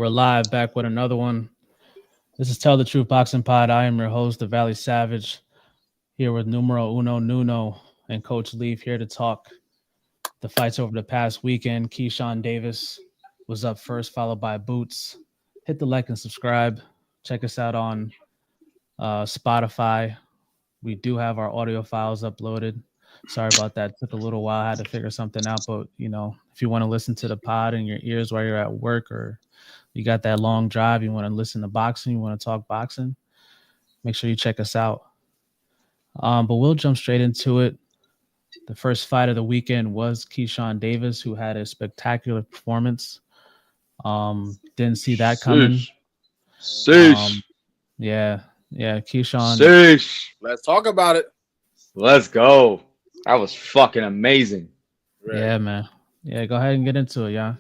we're live back with another one. This is Tell the Truth Boxing Pod. I am your host, the Valley Savage, here with numero uno Nuno and Coach Leaf here to talk the fights over the past weekend. Keyshawn Davis was up first, followed by Boots. Hit the like and subscribe. Check us out on Spotify. We do have our audio files uploaded. Sorry about that. It took a little while. I had to figure something out. But, you know, if you want to listen to the pod in your ears while you're at work, or you got that long drive, you want to listen to boxing, you want to talk boxing, make sure you check us out. But we'll jump straight into it. The first fight of the weekend was Keyshawn Davis, who had a spectacular performance. Didn't see that coming. Yeah, Keyshawn. Let's talk about it. Let's go. That was fucking amazing. Right. Yeah, man. Yeah, go ahead and get into it, yeah.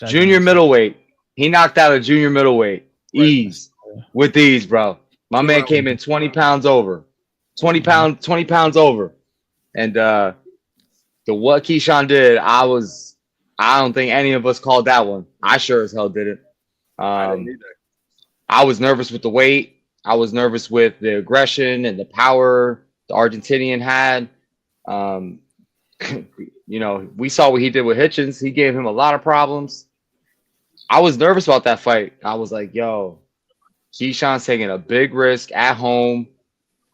Junior middleweight. He knocked out a junior middleweight. Ease. With ease, bro. My man came in 20 pounds over. 20 pounds over. And the what Keyshawn did, I don't think any of us called that one. I sure as hell didn't. I was nervous with the weight. I was nervous with the aggression and the power the Argentinian had. You know, we saw what he did with Hitchens. He gave him a lot of problems. I was nervous about that fight. I was like, yo, Keyshawn's taking a big risk at home.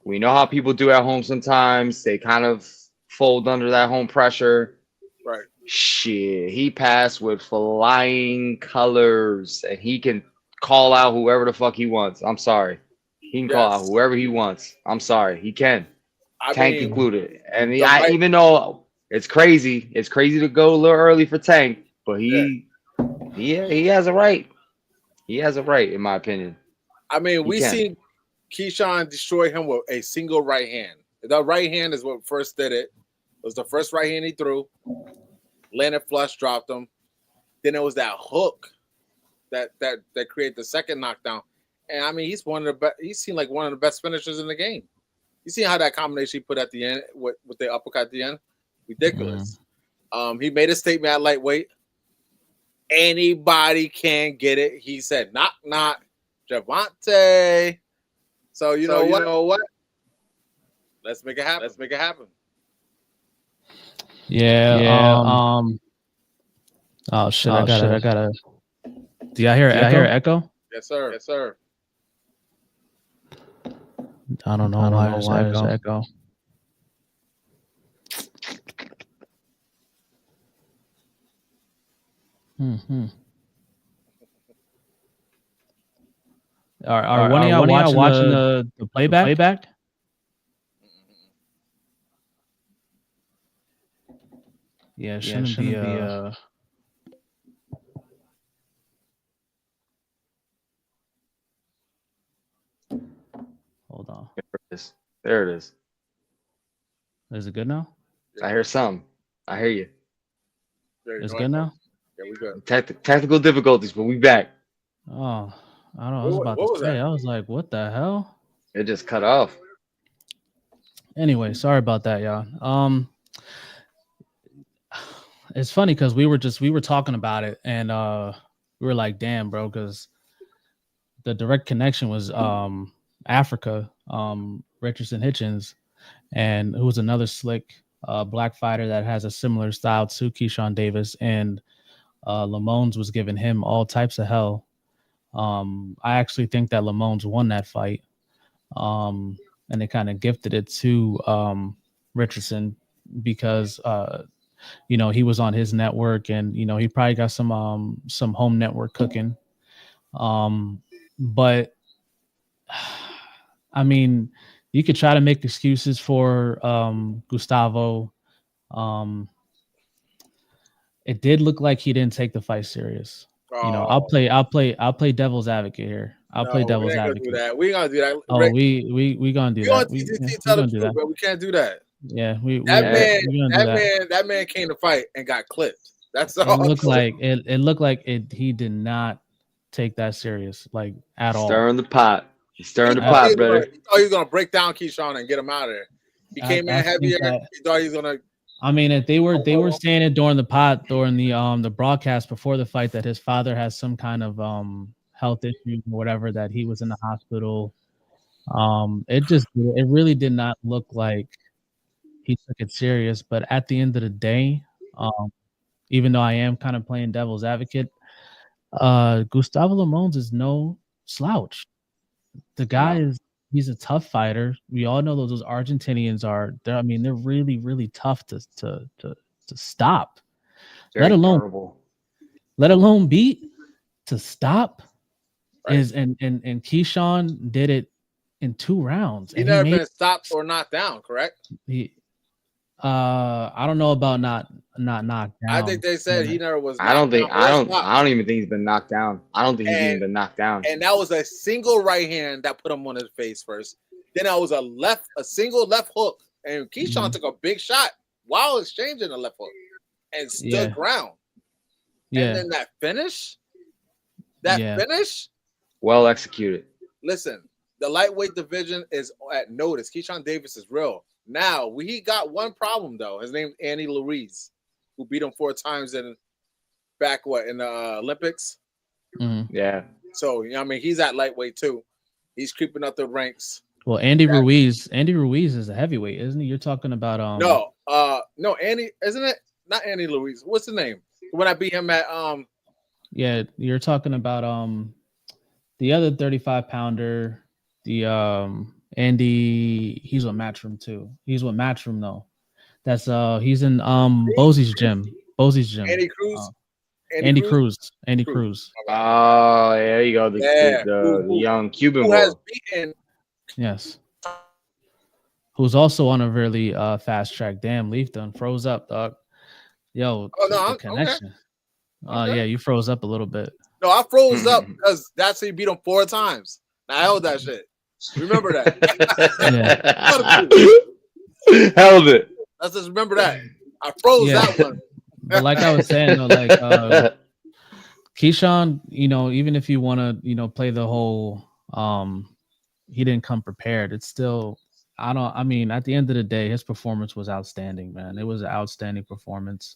We know how people do at home sometimes. They kind of fold under that home pressure. Right. Shit, he passed with flying colors, and he can call out whoever the fuck he wants. I'm sorry. He can call out whoever he wants. I'm sorry. He can. Tank included. And even though it's crazy to go a little early for Tank, but he has a right. He has a right, in my opinion. I mean, we seen Keyshawn destroy him with a single right hand. The right hand is what first did it. It was the first right hand he threw. Landed flush, dropped him. Then it was that hook that created the second knockdown. And I mean, he's one of the best. He seemed like one of the best finishers in the game. You see how that combination he put at the end with the uppercut at the end? Ridiculous. He made a statement at lightweight. Anybody can get it. He said, not Javante. So you know what? Let's make it happen. Yeah. Oh shit! I gotta. Do y'all hear echo? Yes, sir. I don't know why there's echo. Are one of y'all watching the playback? Yeah, it shouldn't be Hold on. There it is. Is it good now? I hear some. I hear you. It's good now? Yeah, we good. Technical difficulties, but we back. Oh, I don't know. I was about to say. I was like, what the hell? It just cut off. Anyway, sorry about that, y'all. It's funny because we were talking about it, and we were like, damn, bro, because the direct connection was Africa, Richardson Hitchens, and who was another slick black fighter that has a similar style to Keyshawn Davis, and Lamones was giving him all types of hell. I actually think that Lamones won that fight, and they kind of gifted it to Richardson because you know, he was on his network, and you know, he probably got some home network cooking. But I mean, you could try to make excuses for Gustavo. It did look like he didn't take the fight serious. You know, I'll play devil's advocate here. I'll play devil's advocate. We ain't gonna do that. Oh, we gonna do that. We gonna do that. But we can't do that. Yeah, that man came to fight and got clipped. That's all. It looked like he did not take that serious, like at all. Stirring the pot. He's stirring the pot, brother. He thought he was gonna break down Keyshawn and get him out of there. He came in heavier. He thought he was gonna I mean, if they were saying it during the broadcast before the fight that his father has some kind of health issue or whatever, that he was in the hospital. It really did not look like he took it serious. But at the end of the day, even though I am kind of playing devil's advocate, Gustavo Lemons is no slouch. The guy he's a tough fighter. We all know those Argentinians are. I mean, they're really, really tough to stop. Let alone beat. To stop is and Keyshawn did it in 2 rounds. He never been stopped or knocked down, correct? I don't know about not knocked down. I think they said he never was. I don't even think he's been knocked down. I don't think he's even been knocked down. And that was a single right hand that put him on his face first. Then that was a single left hook, and Keyshawn took a big shot while exchanging the left hook and stood ground. Yeah. And then that finish, well executed. Listen, the lightweight division is at notice. Keyshawn Davis is real. Now, he got one problem, though. His name's Andy Ruiz, who beat him 4 times in the Olympics. Mm-hmm. Yeah. So, I mean, he's at lightweight, too. He's creeping up the ranks. Well, Andy Ruiz is a heavyweight, isn't he? You're talking about No, Andy, isn't it? Not Andy Ruiz. What's the name? When I beat him at Yeah, you're talking about the other 35-pounder, the Andy, he's with Matchroom too. He's with Matchroom though. That's he's in Bosie's gym. Andy Cruz. Andy Cruz. Oh, there you go. The young Cuban who has beaten. Yes. Who's also on a really fast track. Damn, Leaf done froze up, dog. Yo, connection. Okay. Yeah, you froze up a little bit. No, I froze up because that's how you beat him 4 times. I held that shit. Remember that. Held it. Let's just remember that. I froze that one. But like I was saying, though, like Keyshawn, even if you want to, play the whole he didn't come prepared, it's still at the end of the day, his performance was outstanding, man. It was an outstanding performance.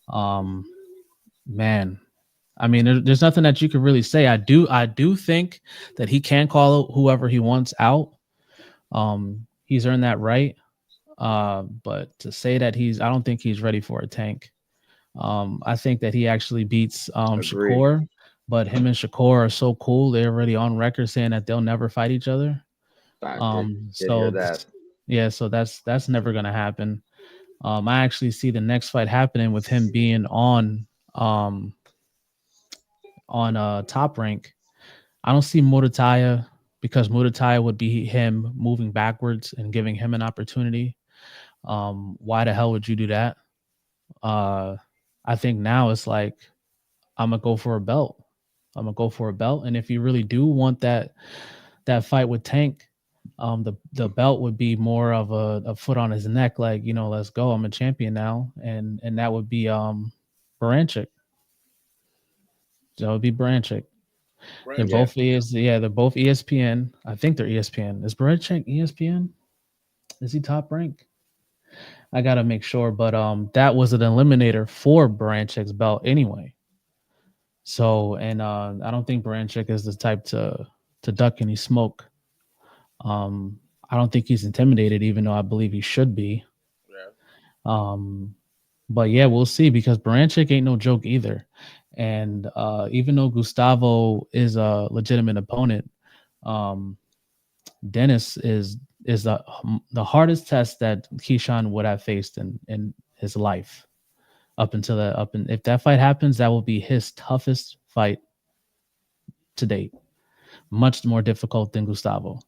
Man. I mean, there's nothing that you could really say. I do think that he can call whoever he wants out. He's earned that right. But to say that I don't think he's ready for a tank. I think that he actually beats Shakur, but him and Shakur are so cool. They're already on record saying that they'll never fight each other. So that's never gonna happen. I actually see the next fight happening with him being on Top Rank. I don't see Murataya, because Murataya would be him moving backwards and giving him an opportunity. Why the hell would you do that? I think now it's like, I'm gonna go for a belt. And if you really do want that fight with Tank, the belt would be more of a foot on his neck, like, let's go, I'm a champion now, and that would be Baranchik. That would be Baranchik. They're both ESPN. I think they're ESPN. Is Baranchik ESPN? Is he Top Rank? I gotta make sure, but that was an eliminator for Baranchik's belt anyway. So, and I don't think Baranchik is the type to duck any smoke. I don't think he's intimidated, even though I believe he should be. Yeah. But yeah, we'll see, because Baranchik ain't no joke either. And even though Gustavo is a legitimate opponent, Dennis is the hardest test that Keyshawn would have faced in his life if that fight happens, that will be his toughest fight to date. Much more difficult than Gustavo.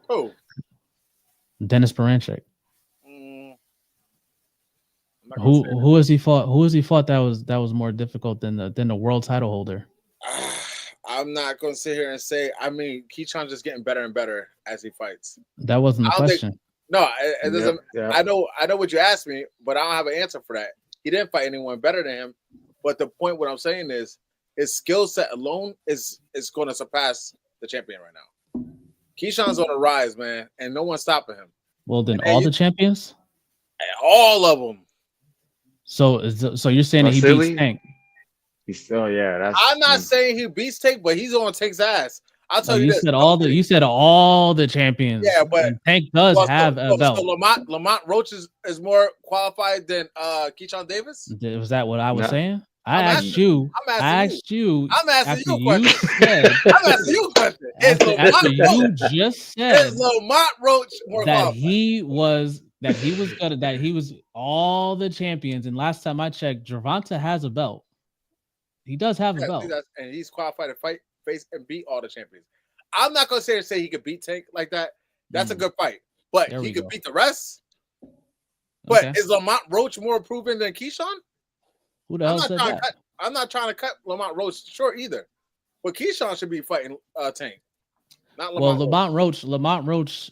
Oh, Dennis Baranchik. Who has he fought? Who has he fought that was more difficult than the world title holder? I'm not gonna sit here and say. I mean, Keyshawn's just getting better and better as he fights. That wasn't the question. It doesn't. Yeah. I know what you asked me, but I don't have an answer for that. He didn't fight anyone better than him. But the point, what I'm saying is, his skill set alone is going to surpass the champion right now. Keyshawn's on the rise, man, and no one's stopping him. Well, then all the champions? All of them. So you're saying that he beats Tank? He's still, I'm not saying he beats Tank, but he's on Tank's ass. I'll tell you this. You said all the champions. Yeah, but and Tank does have a belt. So Lamont Roach is more qualified than Keyshawn Davis. Was that what I was saying? I'm asking you a question. I'm asking you a question. After you just said is Lamont Roach more that qualified? he was all the champions, and last time I checked, Gervonta has a belt. He does have a belt, and he's qualified to fight, face, and beat all the champions. I'm not gonna say he could beat Tank like that. That's a good fight, but he could beat the rest. But is Lamont Roach more proven than Keyshawn? Who the hell said that? I'm not trying to cut Lamont Roach short either, but Keyshawn should be fighting Tank. Not Lamont Roach. Lamont Roach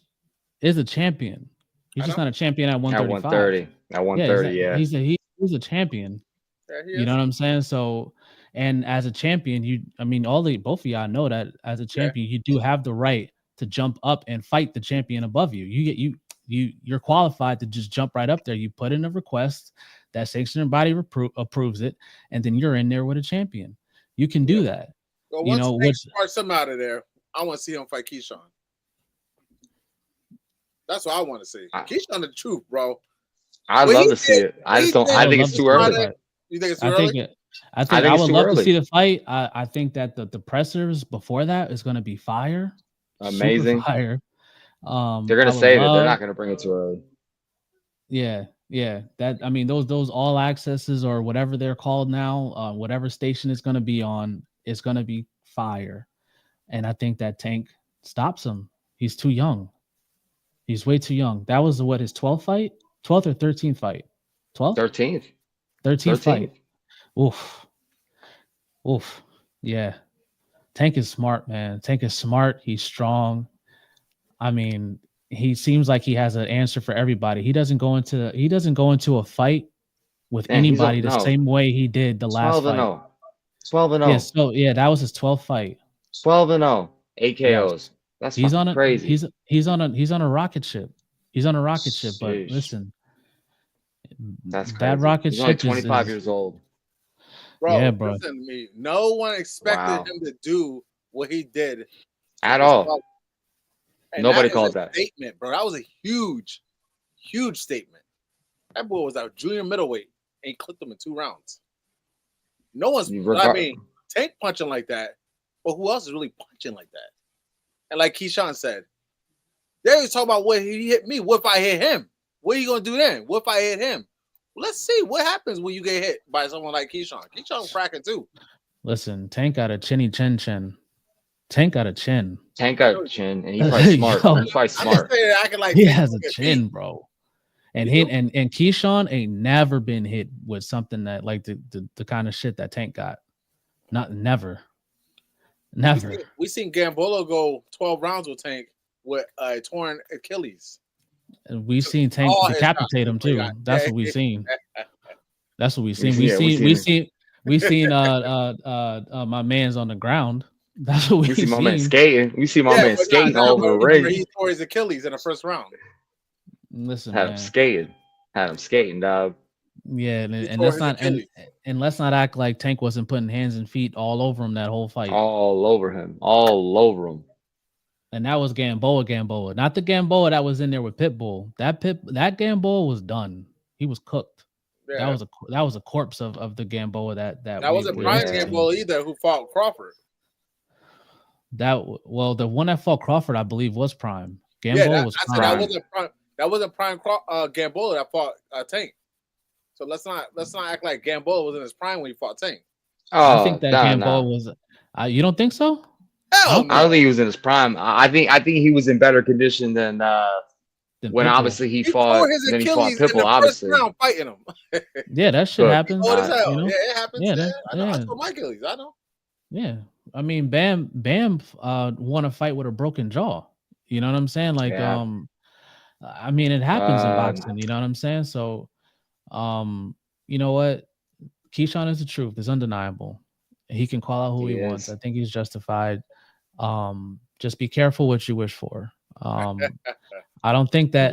is a champion. He's just not a champion at 135. At 130, he's a champion. Yeah, you know what I'm saying? So, and as a champion, both of y'all know that as a champion, you do have the right to jump up and fight the champion above you. You're qualified to just jump right up there. You put in a request, that sanctioning body approves it, and then you're in there with a champion. You can do that. Well, once Tank starts him out of there, I want to see him fight Keyshawn. That's what I want to see. Keyshawn the truth, bro. I'd love to see it. I think it's too early. You think it's too early? I would love to see the fight. I think that the pressers before that is going to be fire. Amazing. Fire. They're going to save it. They're not going to bring it too early. Yeah. Those all accesses or whatever they're called now, whatever station it's going to be on, it's going to be fire. And I think that Tank stops him. He's too young. He's way too young. That was his 12th fight? 12th or 13th fight? 12th? 13th fight. Oof. Yeah. Tank is smart, man. Tank is smart. He's strong. He seems like he has an answer for everybody. He doesn't go into a fight with anybody the same way he did the last fight. 12-0. Yeah, that was his 12th fight. 12-0. 8 KOs. That's crazy. He's on a rocket ship. He's on a rocket ship, but listen. That's crazy. That rocket ship is 25 years old. Bro, listen to me. No one expected him to do what he did at all. Nobody called that statement, bro. That was a huge, huge statement. That boy was our junior middleweight and he clipped him in 2 rounds. No one's Tank punching like that, but who else is really punching like that? And like Keyshawn said, they was talking about what he hit me. What if I hit him? What are you gonna do then? What if I hit him? Let's see what happens when you get hit by someone like Keyshawn. Keyshawn's cracking too. Listen, Tank got a chinny chin. Tank got a chin. And he fights smart. He fights smart. He has a chin, bro. And Keyshawn ain't never been hit with something that like the kind of shit that Tank got. Never. We seen Gamboa go 12 rounds with Tank with a torn Achilles. And we seen Tank decapitate him too. That's what we seen. That's what we seen. We seen my man's on the ground. That's what we see. My man skating. We see my man skating all over the ring. He tore his Achilles in the first round. Listen, had him skating, dog. Yeah, and let's not act like Tank wasn't putting hands and feet all over him that whole fight. All over him. And that was Gamboa, not the Gamboa that was in there with Pitbull. That Gamboa was done. He was cooked. Yeah. That was a corpse of the Gamboa that wasn't Brian Gamboa either, who fought Crawford. The one that fought Crawford, I believe, was Prime. Gamboa was Prime. That wasn't Prime Gamboa that fought Tank. So let's not act like Gamboa was in his prime when he fought Tank. I think that Gamboa was. You don't think so? Hell no. I don't think he was in his prime. I think he was in better condition than when Pitbull. Obviously he fought. Then he fought Pitbull. Obviously, round fighting him. Yeah, that shit happens. Oh, hell. You know? Yeah, it happens. Yeah, I know. I my Achilles. I know. Yeah, I mean, Bam won a fight with a broken jaw. You know what I'm saying? Like, I mean, it happens in boxing. You know what I'm saying? So, you know what? Keyshawn is the truth. It's undeniable. He can call out who he wants. I think he's justified. Just be careful what you wish for. I don't think Yeah.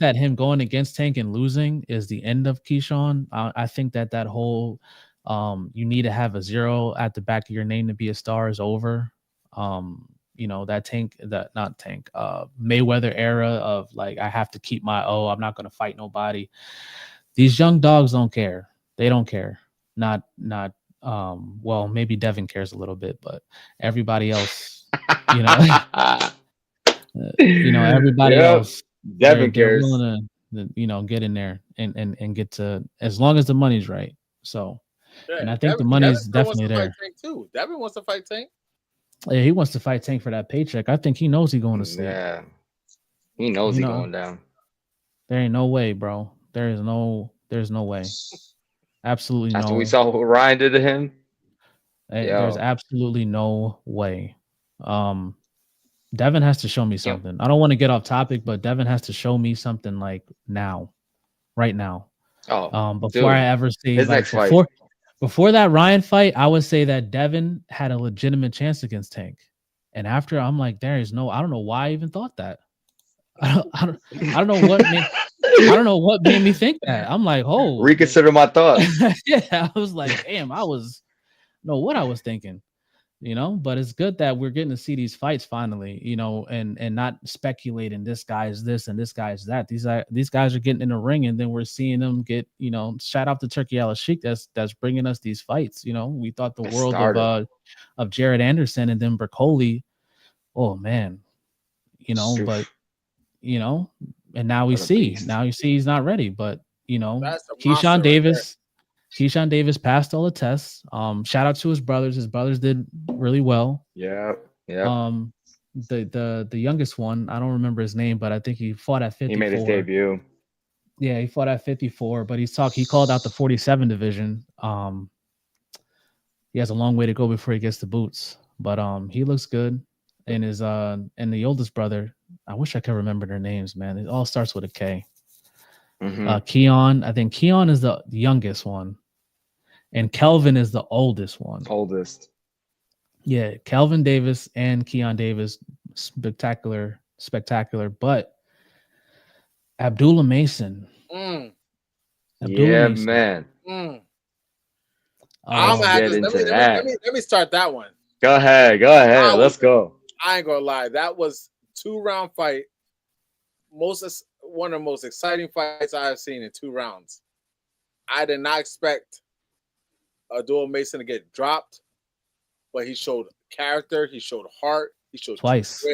that him going against Tank and losing is the end of Keyshawn. I think that whole you need to have a 0 at the back of your name to be a star is over. That not Tank, Mayweather era of like, I have to keep my I'm not going to fight nobody. These young dogs don't care. They don't care. Not well, maybe Devin cares a little bit, but everybody else, you know, everybody Yep. else, they're Devin cares. willing to get in there and get to, as long as the money's right. So, Yeah, and I think the money's Devin wants definitely to there. fight Tank too. Devin wants to fight Tank. Yeah, he wants to fight Tank for that paycheck. I think he knows he's going to sleep. Yeah, he knows he's going down. There ain't no way, bro. There's no way. Absolutely After no. we saw what Ryan did to him, there's absolutely no way. Devin has to show me something. I don't want to get off topic, but Devin has to show me something like now, right now. Before I ever see his next fight. Before that Ryan fight, I would say that Devin had a legitimate chance against Tank. And after, I'm like, I don't know why I even thought that. I don't know what made me think that. I'm like, reconsider my thoughts. Yeah, I was like, damn, what I was thinking. But it's good that we're getting to see these fights finally, and not speculating this guy is this and this guy is that. These guys are getting in the ring, and then we're seeing them get, shout out to Turkey Al Sheik that's bringing us these fights. We thought the world of Jared Anderson and then Bercoli. Oh man, but and now we see he's not ready, but Keyshawn Davis passed all the tests. Shout out to his brothers. His brothers did really well. Yeah. The youngest one, I don't remember his name, but I think he fought at 54. He made his debut. Yeah, he fought at 54, but he called out the 47 division. He has a long way to go before he gets the boots, but he looks good. And and the oldest brother, I wish I could remember their names, man. It all starts with a K. Keon, I think Keon is the youngest one, and Kelvin is the oldest one. Yeah, Kelvin Davis and Keon Davis, spectacular. But Abdullah Mason, man. I'm let me start that one. Go ahead. Let's go. I ain't gonna lie, that was 2-round fight. One of the most exciting fights I have seen in 2 rounds. I did not expect Abdullah Mason to get dropped, but he showed character, he showed heart, he showed twice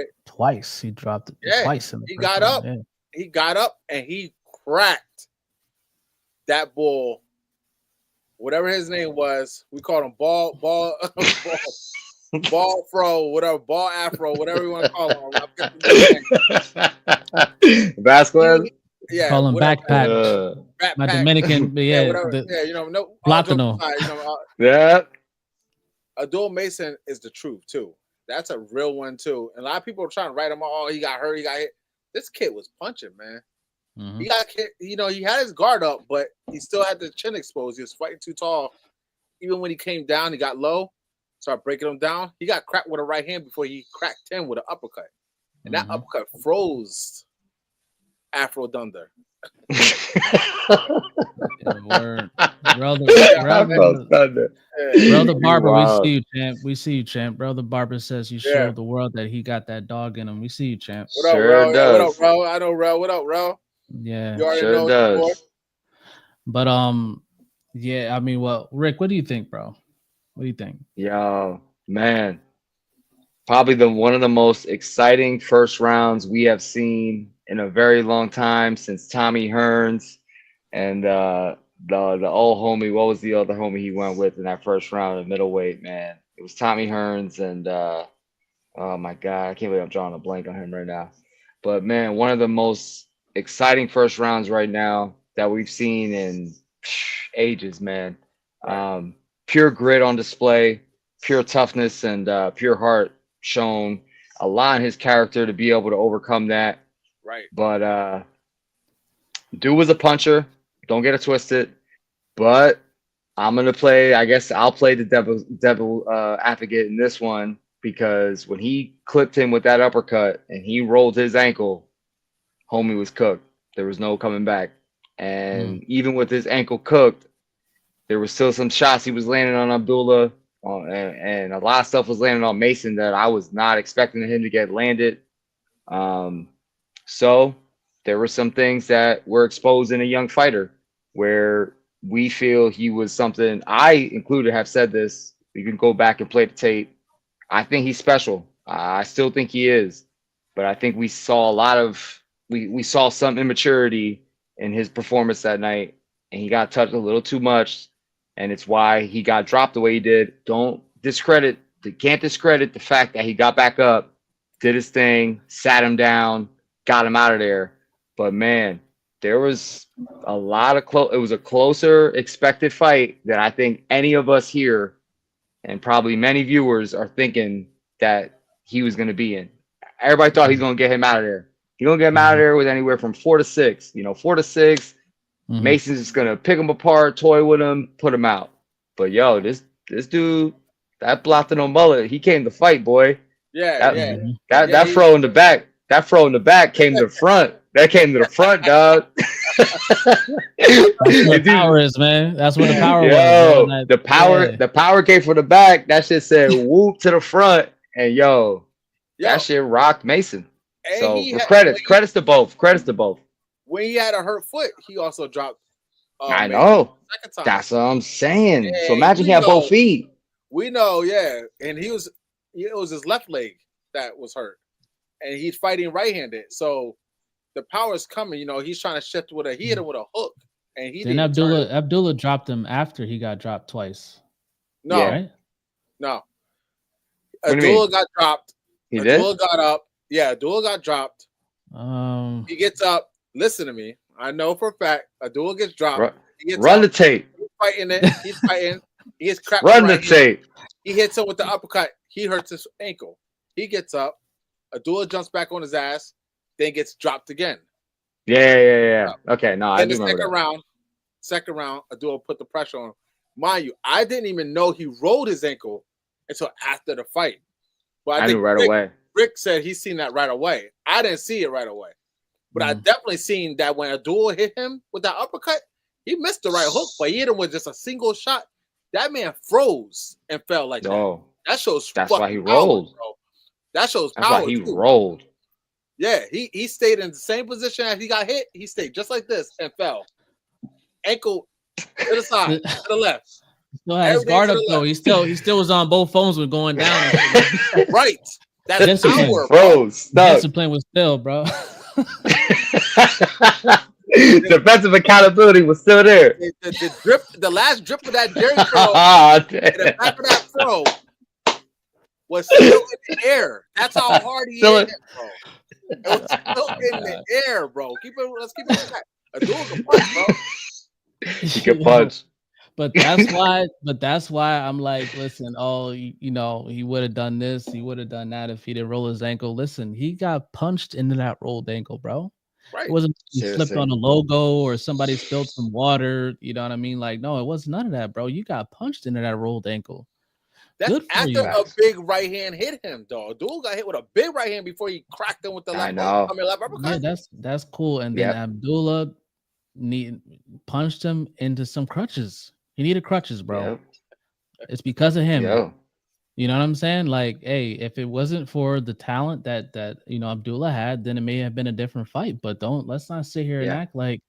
he dropped it. Twice. He got up. Yeah. He got up and he cracked that bull. Whatever his name was, we called him ball fro, whatever, ball afro, whatever you want to call him. Vasquez? Yeah. Call him backpack. My Dominican, Platano. Yeah. Abdul Mason is the truth, too. That's a real one, too. And a lot of people are trying to write him, he got hurt, he got hit. This kid was punching, man. Mm-hmm. He got hit, he had his guard up, but he still had the chin exposed. He was fighting too tall. Even when he came down, he got low, started breaking him down. He got cracked with a right hand before he cracked him with an uppercut. And that uppercut froze Afro Thunder. Brother Barber, wow. We see you, champ. Brother Barber says you showed the world that he got that dog in him. We see you, champ. What up, sure does. What up, bro? I know, bro. What up, bro? Yeah, you already sure know does. But yeah. I mean, well, Rick, what do you think, bro? What do you think? Yo, man, probably one of the most exciting first rounds we have seen in a very long time since Tommy Hearns and the old homie. What was the other homie he went with in that first round of middleweight? Man, it was Tommy Hearns and oh my god, I can't believe I'm drawing a blank on him right now. But man, one of the most exciting first rounds right now that we've seen in ages, man. Pure grit on display, pure toughness, and pure heart shown. A lot in his character to be able to overcome that. Right. But dude was a puncher. Don't get it twisted. But I'm gonna play. I guess I'll play the devil advocate in this one because when he clipped him with that uppercut and he rolled his ankle, homie was cooked. There was no coming back. And even with his ankle cooked, there was still some shots he was landing on Abdullah, and a lot of stuff was landing on Mason that I was not expecting him to get landed. So there were some things that were exposed in a young fighter where we feel he was something. I included have said this. You can go back and play the tape. I think he's special. I still think he is, but I think we saw a lot of we saw some immaturity in his performance that night, and he got touched a little too much, and it's why he got dropped the way he did. Can't discredit the fact that he got back up, did his thing, sat him down, got him out of there. But man, there was a lot of it was a closer expected fight than I think any of us here and probably many viewers are thinking that he was going to be in. Everybody thought he's going to get him out of there. He's going to get him out of there with anywhere from 4 to 6. 4 to 6. Mason's just going to pick him apart, toy with him, put him out. But yo, this dude, that Platano mullet, he came to fight, boy. That fro in the back. That fro in the back came to the front. That came to the front, dog. That's where the power is, man. That's where the power was. The power came from the back. That shit said whoop to the front. And that shit rocked Mason. So credits to both. When he had a hurt foot, he also dropped. I know. That's what I'm saying. Yeah, so imagine he had both feet. We know, yeah. And it was his left leg that was hurt. And he's fighting right-handed. So the power is coming. He's trying to shift he hit him with a hook. And he didn't. Abdullah dropped him after he got dropped twice. No. Right? No. Abdullah got dropped. He Abdullah did? got up. Yeah, Abdullah got dropped. He gets up. Listen to me. I know for a fact Abdullah gets dropped. Run the tape. He's fighting it. He's fighting. He gets cracked. Run the tape. He hits him with the uppercut. He hurts his ankle. He gets up. Abdullah jumps back on his ass, then gets dropped again. Yeah. Okay, no, I do remember that. Second round, Abdullah put the pressure on him. Mind you, I didn't even know he rolled his ankle until after the fight. But I think knew right away. Rick said he's seen that right away. I didn't see it right away. But I definitely seen that when Abdullah hit him with that uppercut, he missed the right hook, but he hit him with just a single shot. That man froze and fell like that. That shows that's why he rolled. Bro. That shows power. That's why he rolled. Yeah, he stayed in the same position as he got hit. He stayed just like this and fell. Ankle to the side, to the left. Still had his guard up though. He still was on both phones when going down. Right. That's power, froze. Discipline was still, bro. Defensive accountability was still there. The last drip of that Jerry throw, the back of that throw was still in the air. That's how hard he hit it, bro. It was still in the air, bro. Let's keep it back. Abdullah can punch, bro. He can punch. But that's why I'm like, listen, he would have done this, he would have done that if he didn't roll his ankle. Listen, he got punched into that rolled ankle, bro. Right. It wasn't he slipped on a logo or somebody spilled some water. You know what I mean? Like, no, it wasn't none of that, bro. You got punched into that rolled ankle. That's after a big right hand hit him, dog. Dude got hit with a big right hand before he cracked him with the left. Left uppercut. Yeah, that's cool. And then Abdullah punched him into some crutches. He needed crutches, bro. Yep. It's because of him. Yep. You know what I'm saying? Like, hey, if it wasn't for the talent that Abdullah had, then it may have been a different fight. But let's not sit here and act like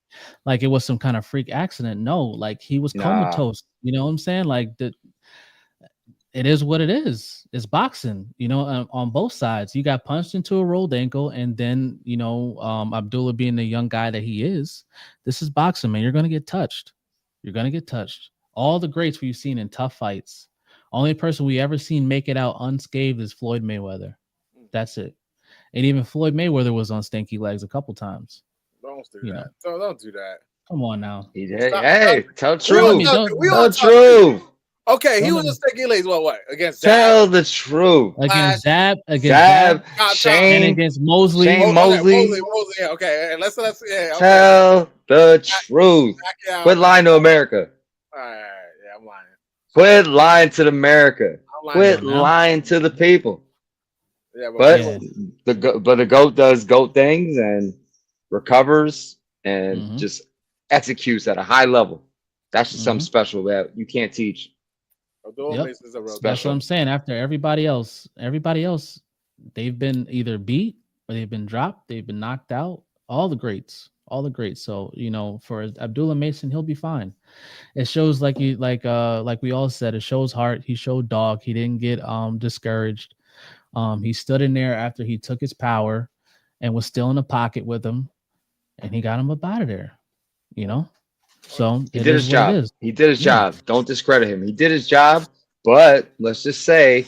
it was some kind of freak accident. No, like he was comatose. You know what I'm saying? Like it is what it is. It's boxing, on both sides. You got punched into a rolled ankle, and then, Abdullah being the young guy that he is, this is boxing, man. You're going to get touched. All the greats we've seen in tough fights. Only person we ever seen make it out unscathed is Floyd Mayweather. That's it. And even Floyd Mayweather was on stinky legs a couple times. Don't do that. Don't do that. Come on now. Tell the truth. Tell the truth. Okay, he was a stinky legs. What? Against Zab? Tell the truth. Against Zab, Shane, and against Mosley. Mosley. Okay. Let's Tell the truth. Quit lying to America. All right. Yeah, I'm lying. Quit lying to America. Quit lying to the people. Yeah, but the GOAT does GOAT things, and recovers and just executes at a high level. That's just something special that you can't teach. Yep. That's what I'm saying. After everybody else, they've been either beat or they've been dropped, they've been knocked out. All the greats. So for Abdullah Mason, he'll be fine. It shows like we all said, it shows heart. He showed dog. He didn't get discouraged. He stood in there after he took his power and was still in the pocket with him, and he got him up out of there. So he did his job. He did his job. Don't discredit him. He did his job, but let's just say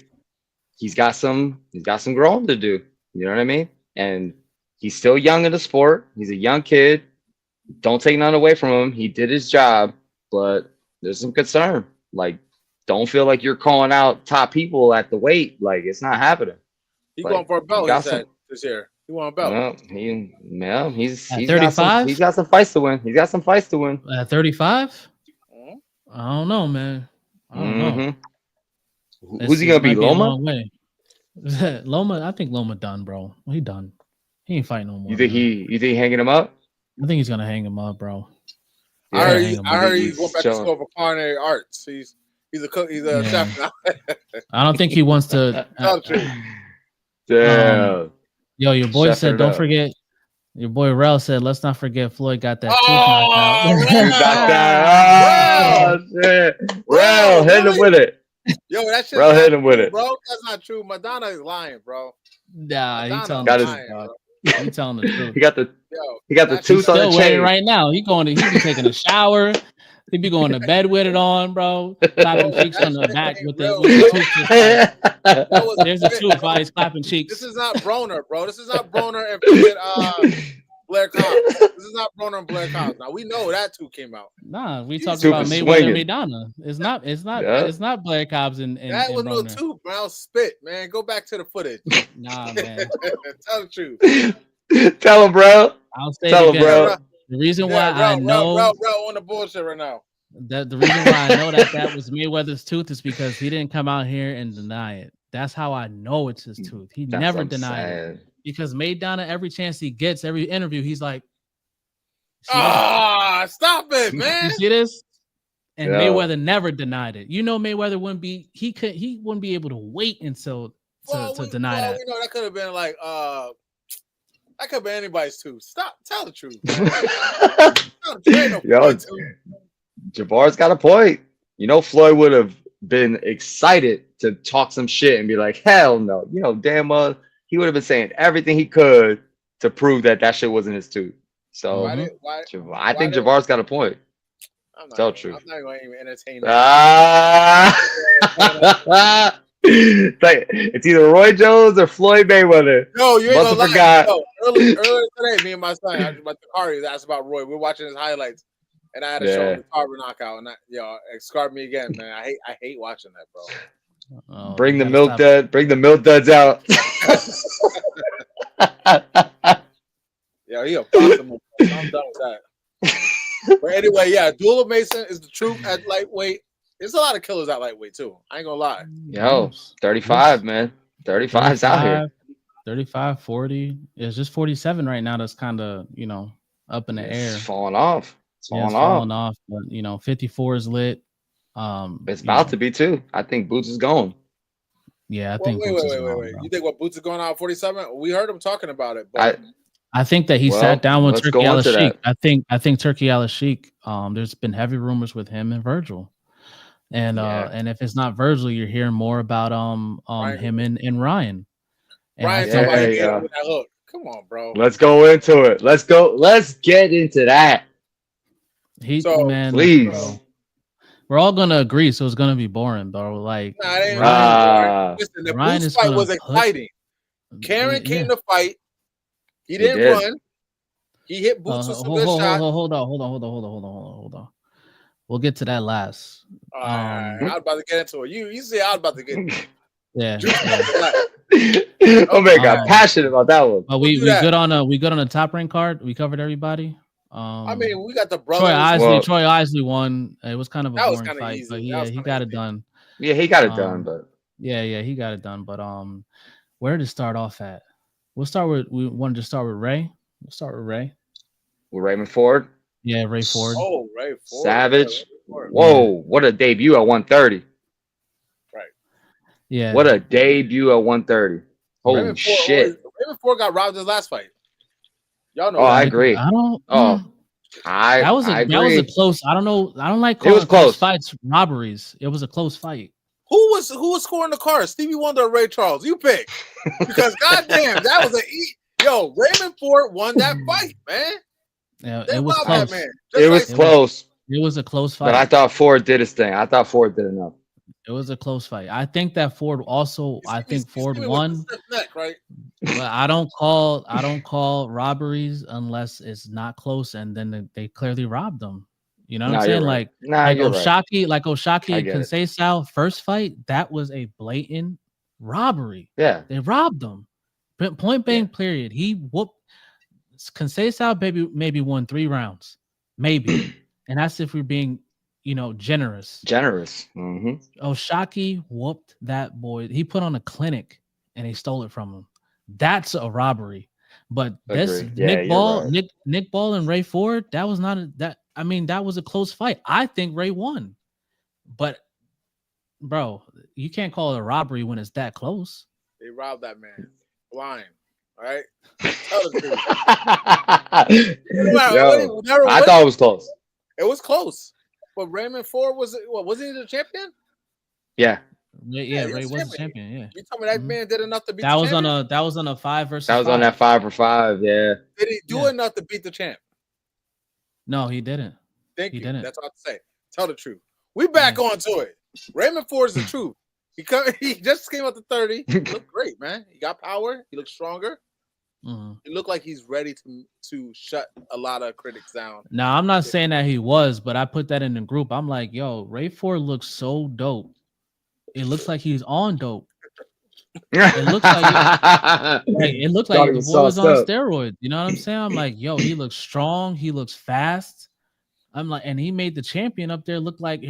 he's got some growing to do. You know what I mean? And he's still young in the sport. He's a young kid. Don't take none away from him. He did his job, but there's some concern. Like, don't feel like you're calling out top people at the weight. Like, it's not happening. He's going for a belt, he said, this year. He won a belt. Well, he's 35. He's got some fights to win. He's got some fights to win. At 35? I don't know, man. I don't know. Who's he gonna be? Loma? Loma, I think Loma done, bro. He done. He ain't fighting no more. You think he hanging him up? I think he's gonna hang him up, bro. I heard he's going back to school for culinary arts. He's a cook. He's a chef now. I don't think he wants to. Damn. Yo, your boy said, don't forget. Your boy Rel said, let's not forget Floyd got that tooth knocked out. You got that. Oh, shit. Rel, hit him with it. Yo, that shit. Rel, hit him with it. Bro, that's not true. Madonna is lying, bro. Nah, he's telling the truth. He got the tooth on the chain right now. He be taking a shower. He be going to bed with it on, bro. Clapping cheeks on the back with the tooth. There's a tooth while he's clapping cheeks. This is not Broner, bro. This is not Broner and Blair Cobbs. This is not Broner and Blair Cobbs. Now we know that tooth came out. Nah, we talking about Mayweather and Maidana. It's not Blair Cobbs and that was no tooth, bro. Spit, man. Go back to the footage. Nah, man. Tell the truth. Tell him, bro. I'll say it again, bro. The reason why I know on the bullshit right now. The reason why I know that was Mayweather's tooth is because he didn't come out here and deny it. That's how I know it's his tooth. He never denied it. Because Maidana, every chance he gets, every interview, he's like, stop it, man. You see this? And Mayweather never denied it. Mayweather wouldn't be able to wait until to deny that. That could have been like that could be anybody's tooth. Stop. Tell the truth. Jabar's got a point. Floyd would have been excited to talk some shit and be like, hell no. Damn well, he would have been saying everything he could to prove that shit wasn't his tooth. So I think Jabar's got a point. Tell the truth. I'm not going to even entertain that. It's either Roy Jones or Floyd Mayweather. No, you ain't gonna lie. Earlier today, me and my son, Takari asked about Roy. We're watching his highlights, and I had to show him the Carver knockout, and it scarred me again, man. I hate watching that, bro. Bring the milk dud. Bring the milk duds out. He a possible. I'm done with that. But anyway, Abdullah Mason is the truth at lightweight. There's a lot of killers at lightweight too. I ain't gonna lie. Yo, 35, man. 35's out here. 35, 40. It's just 47 right now. That's kind of up in the air. It's falling off. It's falling off. But 54 is lit. It's about to be too. I think Boots is going. Yeah, I think. Wait. You think what Boots is going out 47? We heard him talking about it, but I think that he sat down with Turkey Al Sheikh. I think Turkey Al Sheikh. There's been heavy rumors with him and Virgil, and if it's not Virgil, you're hearing more about him and Ryan. And Ryan, with that hook. Come on, bro. Let's go into it. Let's get into that. Please. Bro. We're all gonna agree, so it's gonna be boring, bro. Like, Ryan. Listen, the Boots fight was exciting. Karen came to fight. He didn't run. He hit Boots with some good shots. Hold on. We'll get to that last. I was about to get into it. You see, I was about to get into it. Yeah. Oh man, got passionate about that one. But we good on the top rank card. We covered everybody. I mean, we got the brothers. Troy Isley won. It was kind of a boring fight, easy. But he got it done. Yeah, he got it done. But he got it done. But where to start off at? We wanted to start with Ray. We'll start with Ray. with Raymond Ford. Yeah, Ray Ford. Oh, Ray Ford. Savage. Yeah, Ray Ford. Whoa, what a debut at 130. Right. Yeah. What a debut at 130. Holy shit. Raymond Ford got robbed his last fight. Y'all know Oh, that. I agree. I don't. Oh, that was agree. a close. I don't know. I don't like It was calling close close. fights robberies. It was a close fight. Who was scoring the cards? Stevie Wonder or Ray Charles? You pick. Because goddamn, that was yo, Raymond Ford won that fight, man. Yeah, They it was robbed close. that man. It was close. It was a close fight. But I thought Ford did his thing. I thought Ford did enough. It was a close fight. I think that Ford also. I think Ford won. Neck, right? But I don't call robberies unless it's not close, and then they clearly robbed them. You know what I'm saying? Right. Like Oshaki I and Conceição first fight, that was a blatant robbery. Yeah, they robbed them. Point blank. Period. He whooped Conceição. Maybe won 3 rounds, maybe, and that's if we're being, generous. Mm-hmm. Oshaki whooped that boy. He put on a clinic, and he stole it from him. That's a robbery. But this Nick Ball and Ray Ford, that was not that was a close fight. I think Ray won. But bro, you can't call it a robbery when it's that close. They robbed that man. Blind. All right. Tell the truth. I thought it was close. It was close. But Raymond Ford wasn't he the champion? Yeah, Ray was the champion. Yeah, you told me that man did enough to beat. That was on a 5 versus. That was 5. On that 5 for 5. Yeah. Did he do enough to beat the champ? No, he didn't. Thank you. Didn't. That's all I have to say. Tell the truth. We back onto it. Raymond Ford's the truth. He just came out to 30. He looked great, man. He got power. He looked stronger. Mm-hmm. He looked like he's ready to shut a lot of critics down. Now, I'm not saying that he was, but I put that in the group. I'm like, yo, Ray Ford looks so dope. It looks like he's on dope. It looks like the boy was on steroids. You know what I'm saying? I'm like, yo, he looks strong. He looks fast. I'm like, and he made the champion up there look like,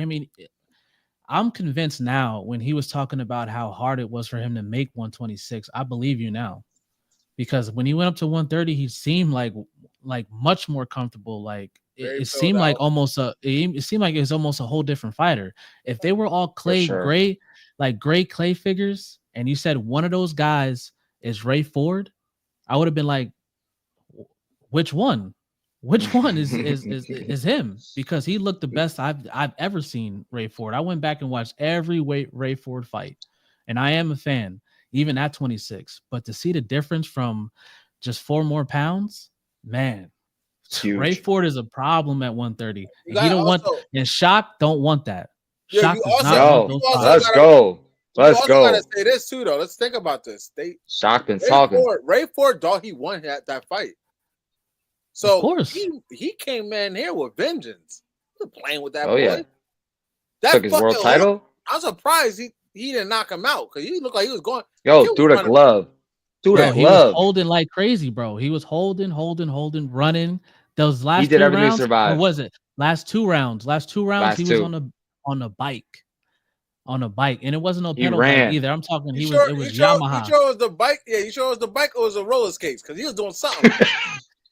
I'm convinced now when he was talking about how hard it was for him to make 126. I believe you now. Because when he went up to 130, he seemed like much more comfortable. Like it seemed like it seemed like it was almost a whole different fighter. If they were all gray clay figures, and you said one of those guys is Ray Ford, I would have been like, which one? Which one is him? Because he looked the best I've ever seen Ray Ford. I went back and watched every Ray Ford fight, and I am a fan. Even at 26, but to see the difference from just 4 more pounds, man, Ray Ford is a problem at 130. He don't want, and Shock don't want that. Shock does not want those. Let's go. Let's go. Gotta say this too, though. Let's think about this. Shock been talking. Ray Ford thought he won that fight. So of course he came in here with vengeance. He was playing with that boy. Yeah. That took his world title. I'm surprised he didn't knock him out because he looked like he was going. Through the glove. He was holding like crazy, bro. He was holding, running. Those last 3 rounds, or was it last 2 rounds? Last two rounds, he was on a bike, and it wasn't no pedal bike either. I'm talking. It was Yamaha. He sure was the bike. Yeah, he sure was the bike. Or was a roller skates because he was doing something.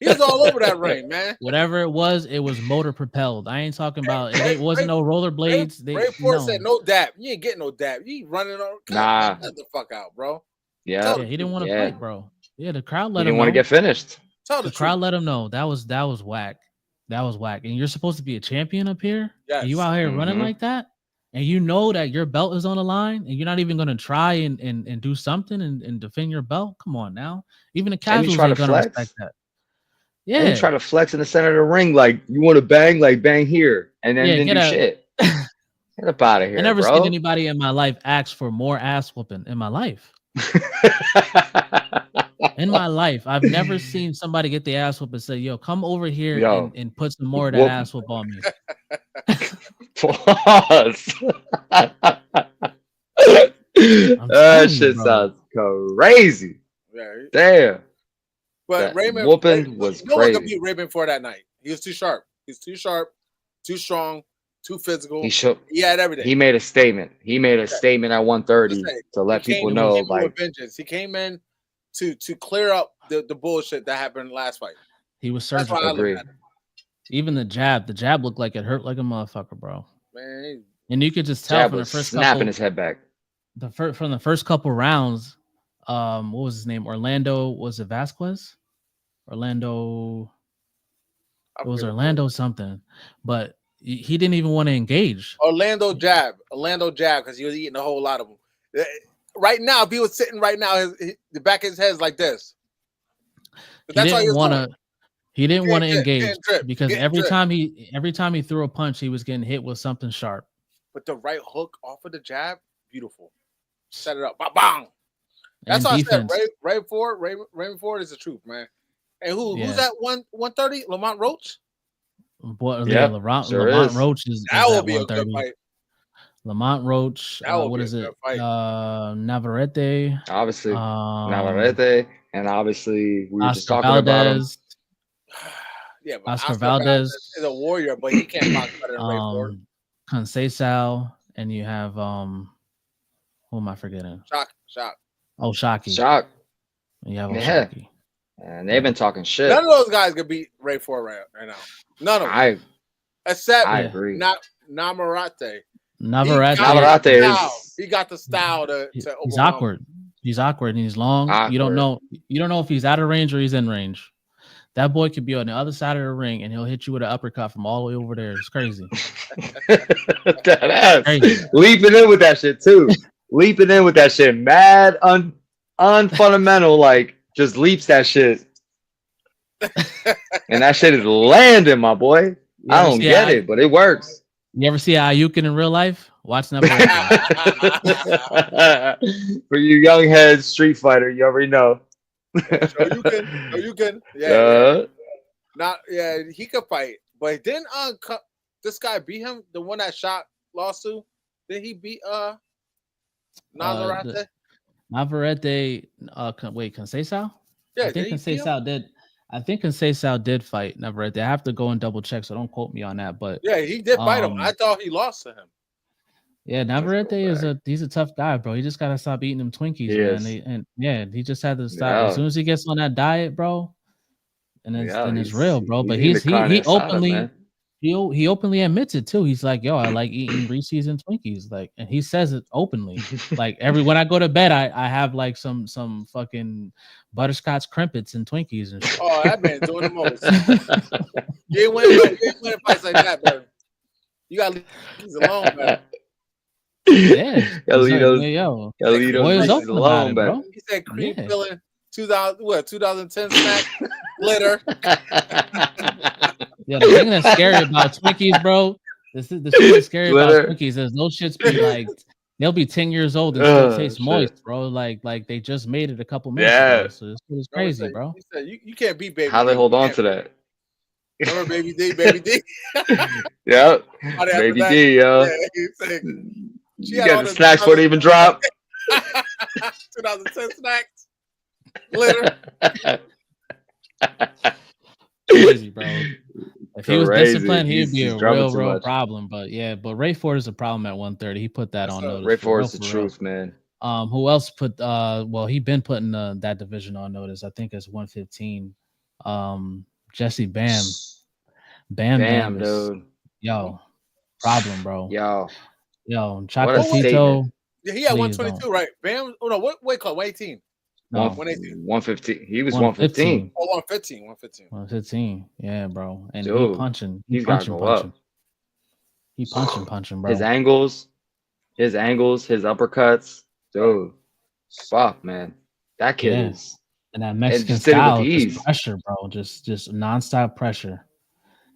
He was all over that ring, man. Whatever it was motor propelled. I ain't talking about it. Wasn't no rollerblades. Ray Ford said no dab. You ain't getting no dab. You running on. Nah, get the fuck out, bro. Yeah, he didn't want to fight, bro. Yeah, the crowd let him. He didn't want to get finished. The crowd let him know that was whack. That was whack. And you're supposed to be a champion up here. Yes. And you out here running like that, and you know that your belt is on the line, and you're not even going to try and do something and defend your belt. Come on now. Even the casuals ain't going to respect that. Yeah, and try to flex in the center of the ring, like you want to bang, like bang here, and then do shit. Get up out of here. I never seen anybody in my life ask for more ass whooping in my life. In my life, I've never seen somebody get the ass whoop and say, "Yo, come over here and put some more of that ass whoop on me." That shit sounds crazy. Right. Damn. But Raymond was no crazy. one could beat Raymond for that night. He was too sharp. He's too sharp, too strong, too physical. He had everything. He made a statement. He made a statement at 130 to let people know. Like vengeance. He came in to clear up the bullshit that happened last fight. He was surgical. Even the jab looked like it hurt like a motherfucker, bro. Man, and you could just tell Jab from the was first snapping couple, his head back. From the first couple rounds. What was his name? Orlando, was it Vasquez? Orlando. It was Orlando something, but he didn't even want to engage. Orlando jab, because he was eating a whole lot of them. Right now, if he was sitting right now, the back of his head is like this. But that's why he didn't want to engage because every time he threw a punch, he was getting hit with something sharp. But the right hook off of the jab, beautiful. Set it up, bang. That's why I said Raymond Ford is the truth, man. And who's that 130? Lamont Roach? Boy, yep, Lamont Roach is that will be a good fight. Lamont Roach, what is it? Navarrete. Obviously, Navarrete, and obviously we were just talking about him. Yeah, but Oscar Valdez is a warrior, but he can't box better than Ray Ford. Conceição, and you have who am I forgetting? Shock. Oh, Shockey. Shock. Yeah, Shockey. And they've been talking shit. None of those guys could beat Ray Ford right now. None of them. I agree. Navarrete. Navarrete is. He got the style to. He's awkward. He's awkward and he's long. Awkward. You don't know if he's out of range or he's in range. That boy could be on the other side of the ring and he'll hit you with an uppercut from all the way over there. It's crazy. That ass. Crazy. Leaping in with that shit too. Mad unfundamental, like just leaps that shit. And that shit is landing, my boy. I don't get it, but it works. You ever see Ayukin in real life? Watch that. For you young heads, Street Fighter, you already know. You can. Yeah. He could fight. But didn't this guy beat him? The one that shot lawsuit? Did he beat Navarrete? Navarrete, wait, Conceição? Yeah, I think Conceição did. I think Conceição did fight Navarrete. I have to go and double check, so don't quote me on that. But yeah, he did fight him. I thought he lost to him. Yeah, Navarrete he's a tough guy, bro. He just gotta stop eating them Twinkies, man. He just had to stop as soon as he gets on that diet, bro. And it's real, bro. But he openly admits it too. He's like, yo, I like eating Reese's and Twinkies, like, and he says it openly. Like when I go to bed, I have like some fucking butterscotch crimpets and Twinkies and shit. Oh, that man's doing the most. You ain't winning fights like that, bro. You gotta leave these alone, man. Yeah, gotta leave those alone, bro. He said cream filling 2010 snack glitter. Yeah, the thing that's scary about Twinkies, bro. The shit that's scary about Twinkies is those shits be like they'll be 10 years old and still taste moist, bro. Like they just made it a couple minutes ago. So this is crazy, bro. He said you can't beat Baby. How they hold on to that? Remember Baby D? Yep. Baby D, yo. You got the snacks before they even drop. 2010 snacks. Glitter. Crazy, bro. If he was disciplined, he'd be a real problem. But Ray Ford is a problem at 130. He put that on notice. Ray Ford is the truth, man. Who else put he been putting that division on notice. I think it's 115. Jesse Bam, dude. Yo, problem, bro. Yo, Chocolatito. Yeah, he had 122, right? Bam. Oh no, what weight class? 118. No, 115. He was 115. Oh, 115. 115. Yeah, bro. And dude, he punching. He's punching. He punching, bro. His angles, his uppercuts. Dude, fuck, man. That kid is. And that Mexican style, just pressure, bro. Just nonstop pressure.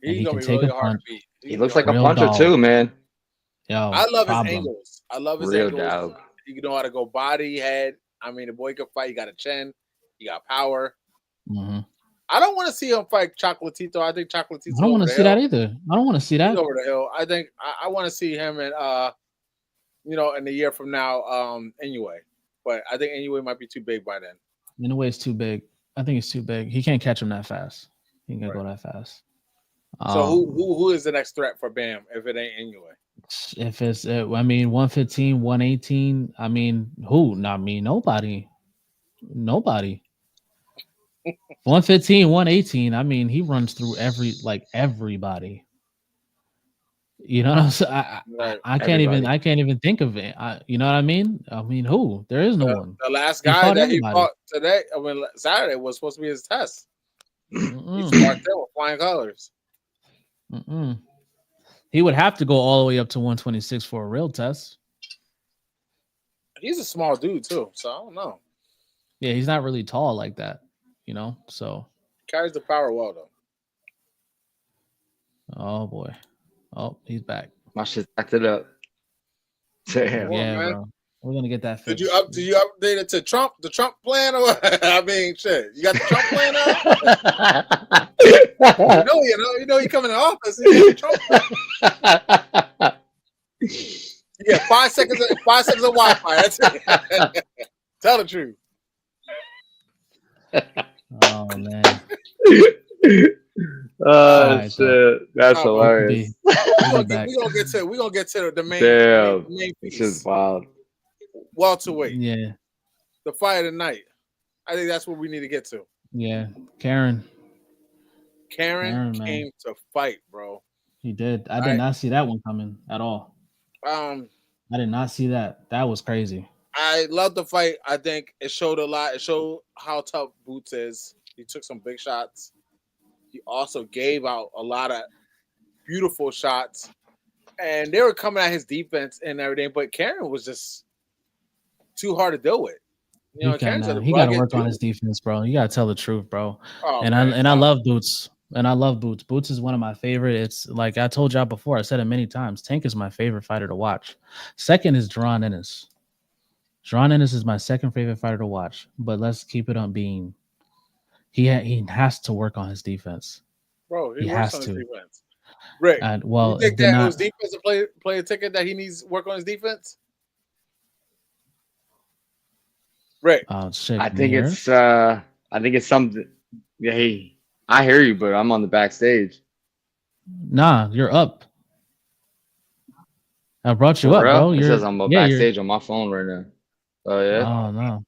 He's gonna be really hard to beat. He looks like a puncher too, man. Yo, I love his angles. I love his real angles. Dog. You know how to go body, head. I mean, the boy can fight. He got a chin. He got power. Mm-hmm. I don't want to see him fight Chocolatito. I think Chocolatito. I don't want to see that either. I don't want to see that. He's over the hill. I think I want to see him in in a year from now, anyway. But I think anyway might be too big by then. Anyway, it's too big. I think it's too big. He can't catch him that fast. He can't go that fast. So who is the next threat for Bam if it ain't anyway? If it's 115, 118, I mean, who? Not me. Nobody. 115, 118. I mean, he runs through everybody. You know what I'm saying? I can't even think of it. You know what I mean? I mean, who? There is no one. The last guy that he fought today, Saturday was supposed to be his test. He sparked there with flying colors. He would have to go all the way up to 126 for a real test. He's a small dude too, so I don't know. Yeah, he's not really tall like that, so carries the power well though. Oh boy. Oh, he's back. My shit backed it up. Damn. Yeah, bro. We're gonna get that fixed. Did you update it to Trump? The Trump plan, or what? I mean, shit. You got the Trump plan out? you know, you come in the office. You Trump. You get 5 seconds of Wi-Fi. That's it. Tell the truth. Oh man. Oh right, shit, that's hilarious. We're gonna get to the main. Damn, main piece. This is wild. Welterweight. Yeah. The fight of the night. I think that's what we need to get to. Yeah, Karen came to fight, bro. He did. I did not see that one coming at all. I did not see that. That was crazy. I love the fight. I think it showed a lot. It showed how tough Boots is. He took some big shots. He also gave out a lot of beautiful shots. And they were coming at his defense and everything, but Karen was just too hard to deal with. You know, he got to work on his defense, bro. You got to tell the truth, bro. I love Boots. And I love Boots. Boots is one of my favorite. It's like I told y'all before. I said it many times. Tank is my favorite fighter to watch. Second is Jaron Ennis. Jaron Ennis is my second favorite fighter to watch. But let's keep it on being. He has to work on his defense. Bro, he has to. His defense. Rick, you think that his defense play a ticket that he needs work on his defense? Rick, shit, I think it's something. Yeah, I hear you, but I'm on the backstage. Nah, you're up. I brought you up, bro. It says I'm backstage on my phone right now. Oh yeah. Oh no.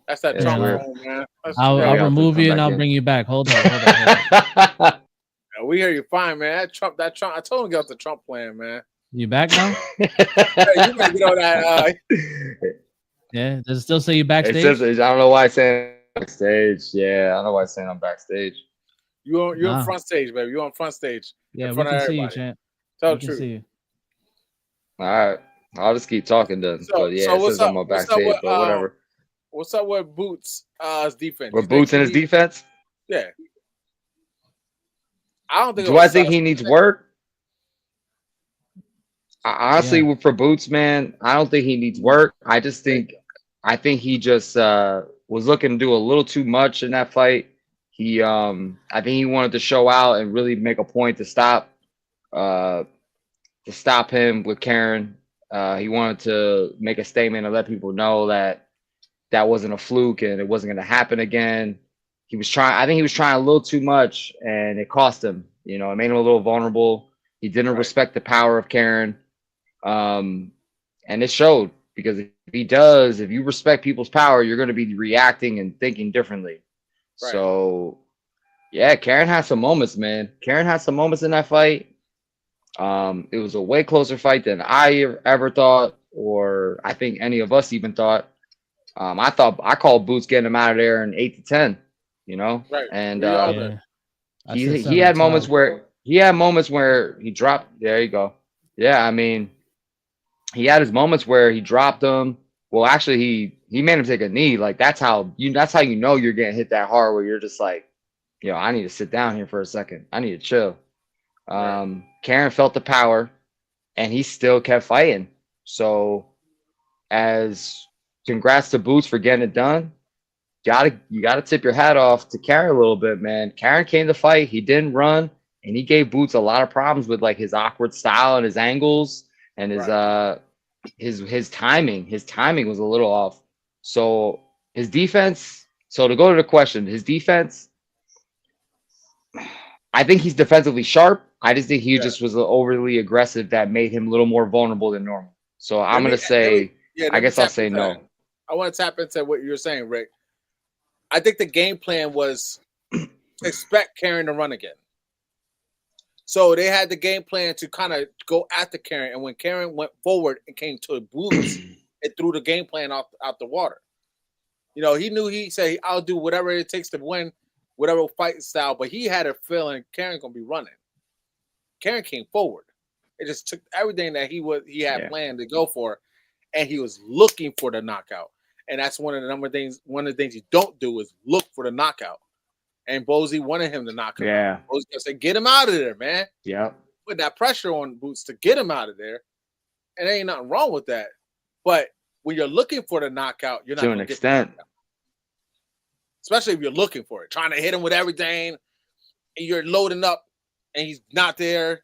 That's that Trump phone, man. I'll remove you and I'll bring you back. Hold on. We hear you fine, man. That Trump. I told him to get off the Trump plan, man. You back now? You gotta get on that. Yeah. Does it still say you backstage? I don't know why it's saying backstage. Yeah, I don't know why it's saying I'm backstage. You're on front stage, baby. You're on front stage. Yeah, we can see you, champ. Tell the truth. All right. I'll just keep talking then. But yeah, it says I'm on backstage, but whatever. What's up with Boots' defense? With Boots and his defense? Yeah. I don't think. Do I think he needs work? Honestly, for Boots, man, I don't think he needs work. I think he just was looking to do a little too much in that fight. I think he wanted to show out and really make a point to stop him with Karen. He wanted to make a statement and let people know that wasn't a fluke and it wasn't going to happen again. I think he was trying a little too much and it cost him. You know, it made him a little vulnerable. He didn't respect the power of Karen. And it showed, because if you respect people's power, you're going to be reacting and thinking differently. Right. So, yeah, Karen had some moments, man. Karen had some moments in that fight. It was a way closer fight than I ever thought, or I think any of us even thought. I called Boots getting him out of there in 8-10, you know? Right. And he had moments where he dropped. There you go. Yeah, I mean, he had his moments where he dropped him. Well, actually, he made him take a knee. Like that's how you know you're getting hit that hard, where you're just like, yo, I need to sit down here for a second. I need to chill. Karen felt the power, and he still kept fighting. So, as congrats to Boots for getting it done. You gotta tip your hat off to Karen a little bit, man. Karen came to fight. He didn't run, and he gave Boots a lot of problems with like his awkward style and his angles and his timing. His timing was a little off. So his defense. So to go to the question, his defense. I think he's defensively sharp. I just think he just was overly aggressive that made him a little more vulnerable than normal. So I'm gonna say, I guess I'll say no. I want to tap into what you're saying, Rick. I think the game plan was expect Karen to run again. So they had the game plan to kind of go after Karen, and when Karen went forward and came to Boots, it threw the game plan out the water. You know, he knew he said, "I'll do whatever it takes to win, whatever fighting style," but he had a feeling Karen gonna be running. Karen came forward. It just took everything that he had planned to go for, and he was looking for the knockout. And that's one of the things you don't do is look for the knockout. And Bozy wanted him to knock him out. Bozy said, "Get him out of there, man." Yeah. Put that pressure on Boots to get him out of there. And there ain't nothing wrong with that. But when you're looking for the knockout, you're not to an extent. Especially if you're looking for it, trying to hit him with everything, and you're loading up, and he's not there.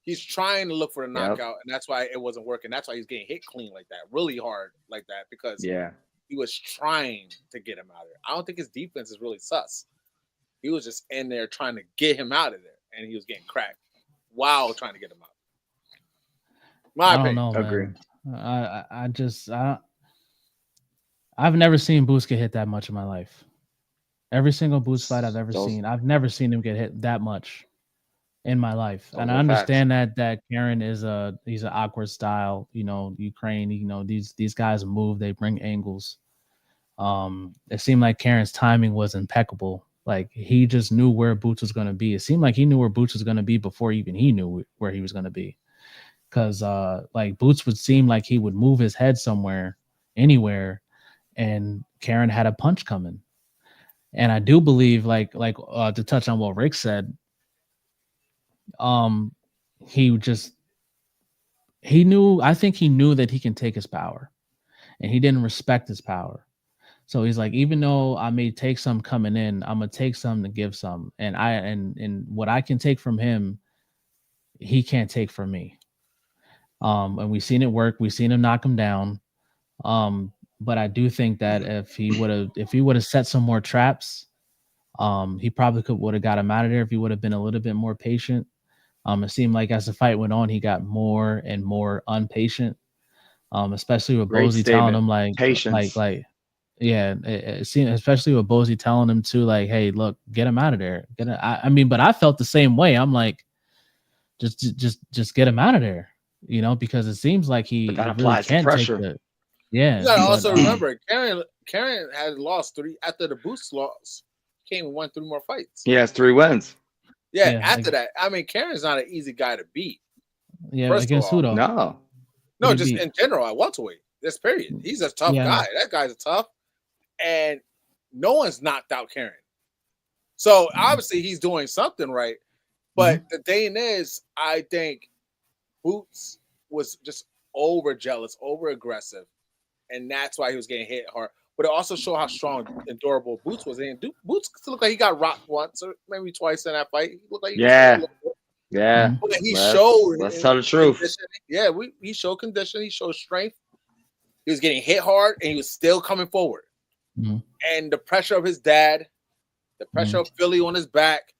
He's trying to look for the knockout, and that's why it wasn't working. That's why he's getting hit clean like that, really hard like that, because he was trying to get him out of there. I don't think his defense is really sus. He was just in there trying to get him out of there, and he was getting cracked while trying to get him out. I don't know, agree. I've never seen Boots get hit that much in my life. Every single Boots fight I've ever seen, I've never seen him get hit that much in my life. And I understand that Karen he's an awkward style, you know, Ukraine, you know, these guys move, they bring angles. It seemed like Karen's timing was impeccable. Like he just knew where Boots was going to be. It seemed like he knew where Boots was going to be before even he knew where he was going to be. Because like Boots would seem like he would move his head somewhere, anywhere, and Karen had a punch coming. And I do believe, like to touch on what Rick said, I think he knew that he can take his power, and he didn't respect his power. So he's like, even though I may take some coming in, I'm gonna take some to give some, and what I can take from him, he can't take from me. And we've seen it work. We've seen him knock him down. But I do think that if he would have set some more traps, he probably would have got him out of there if he would have been a little bit more patient. It seemed like as the fight went on, he got more and more impatient. Especially with Bozy telling him patience. It seemed, especially with Bozy telling him to like, "Hey, look, get him out of there." But I felt the same way. I'm like, just get him out of there, you know, because it seems like he really can't pressure. Take it. Yeah. You gotta also remember, Karen had lost 3 after the Boost loss. Came and won 3 more fights. He has 3 wins. Yeah, after that, I mean, Karen's not an easy guy to beat. Yeah, first against who though? No, just in general at welterweight. This period, he's a tough guy. That guy's tough, and no one's knocked out Karen. So obviously he's doing something right. But the thing is, I think Boots was just over jealous, over aggressive, and that's why he was getting hit hard. But it also showed how strong and durable Boots was. And Boots looked like he got rocked once or maybe twice in that fight. He looked like he But he showed. Let's tell the truth. Yeah, he showed condition. He showed strength. He was getting hit hard, and he was still coming forward. And the pressure of his dad, the pressure of Philly on his back,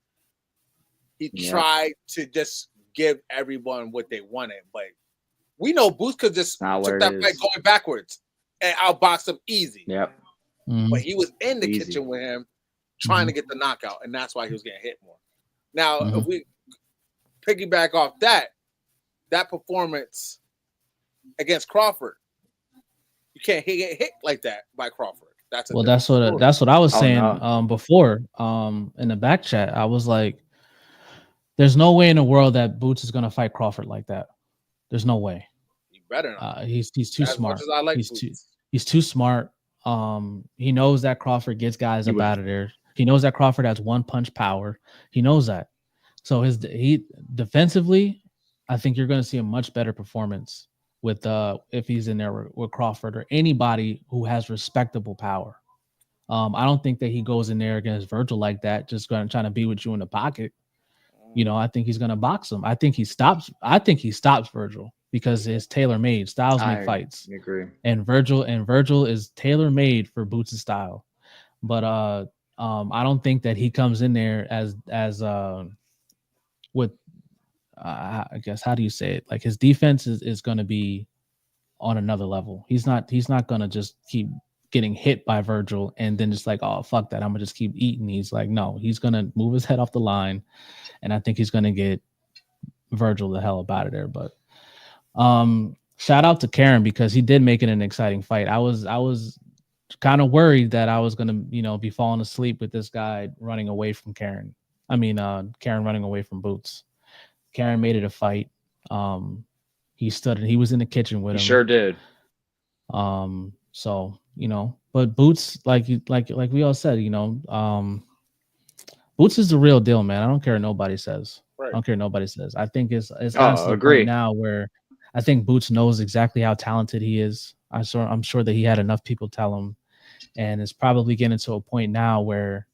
he tried to just give everyone what they wanted. But we know Boots could just took that fight going backwards and outbox him easy. But he was in the kitchen with him trying to get the knockout, and that's why he was getting hit more. Now, if we piggyback off that performance against Crawford, you can't get hit like that by Crawford. That's what I was saying before in the back chat. I was like, there's no way in the world that Boots is gonna fight Crawford like that. There's no way. He better not. He's too smart. As much as I like he's too smart. He knows that Crawford gets guys up out of there. He knows that Crawford has 1 punch power. He knows that. So he defensively, I think you're going to see a much better performance with if he's in there with Crawford or anybody who has respectable power. I don't think that he goes in there against Virgil like that, just trying to be with you in the pocket. You know, I think he's going to box him. I think he stops Virgil because it's tailor-made. Styles make fights. I agree. And Virgil is tailor-made for Boots' style. But I don't think that he comes in there as with I guess, how do you say it? Like his defense is going to be on another level. He's not going to just keep getting hit by Virgil and then just like, oh, fuck that, I'm gonna just keep eating. He's like, no, he's gonna move his head off the line, and I think he's gonna get Virgil the hell up out of there. But shout out to Karen, because he did make it an exciting fight. I was kind of worried that I was gonna, be falling asleep with this guy running away from Karen. Karen running away from Boots. Karen made it a fight. He stood and he was in the kitchen with him. He sure did. So, but Boots, like we all said, Boots is the real deal, man. I don't care what nobody says. Right. I don't care what nobody says. I think it's honestly the point now where I think Boots knows exactly how talented he is. I'm sure that he had enough people tell him, and it's probably getting to a point now where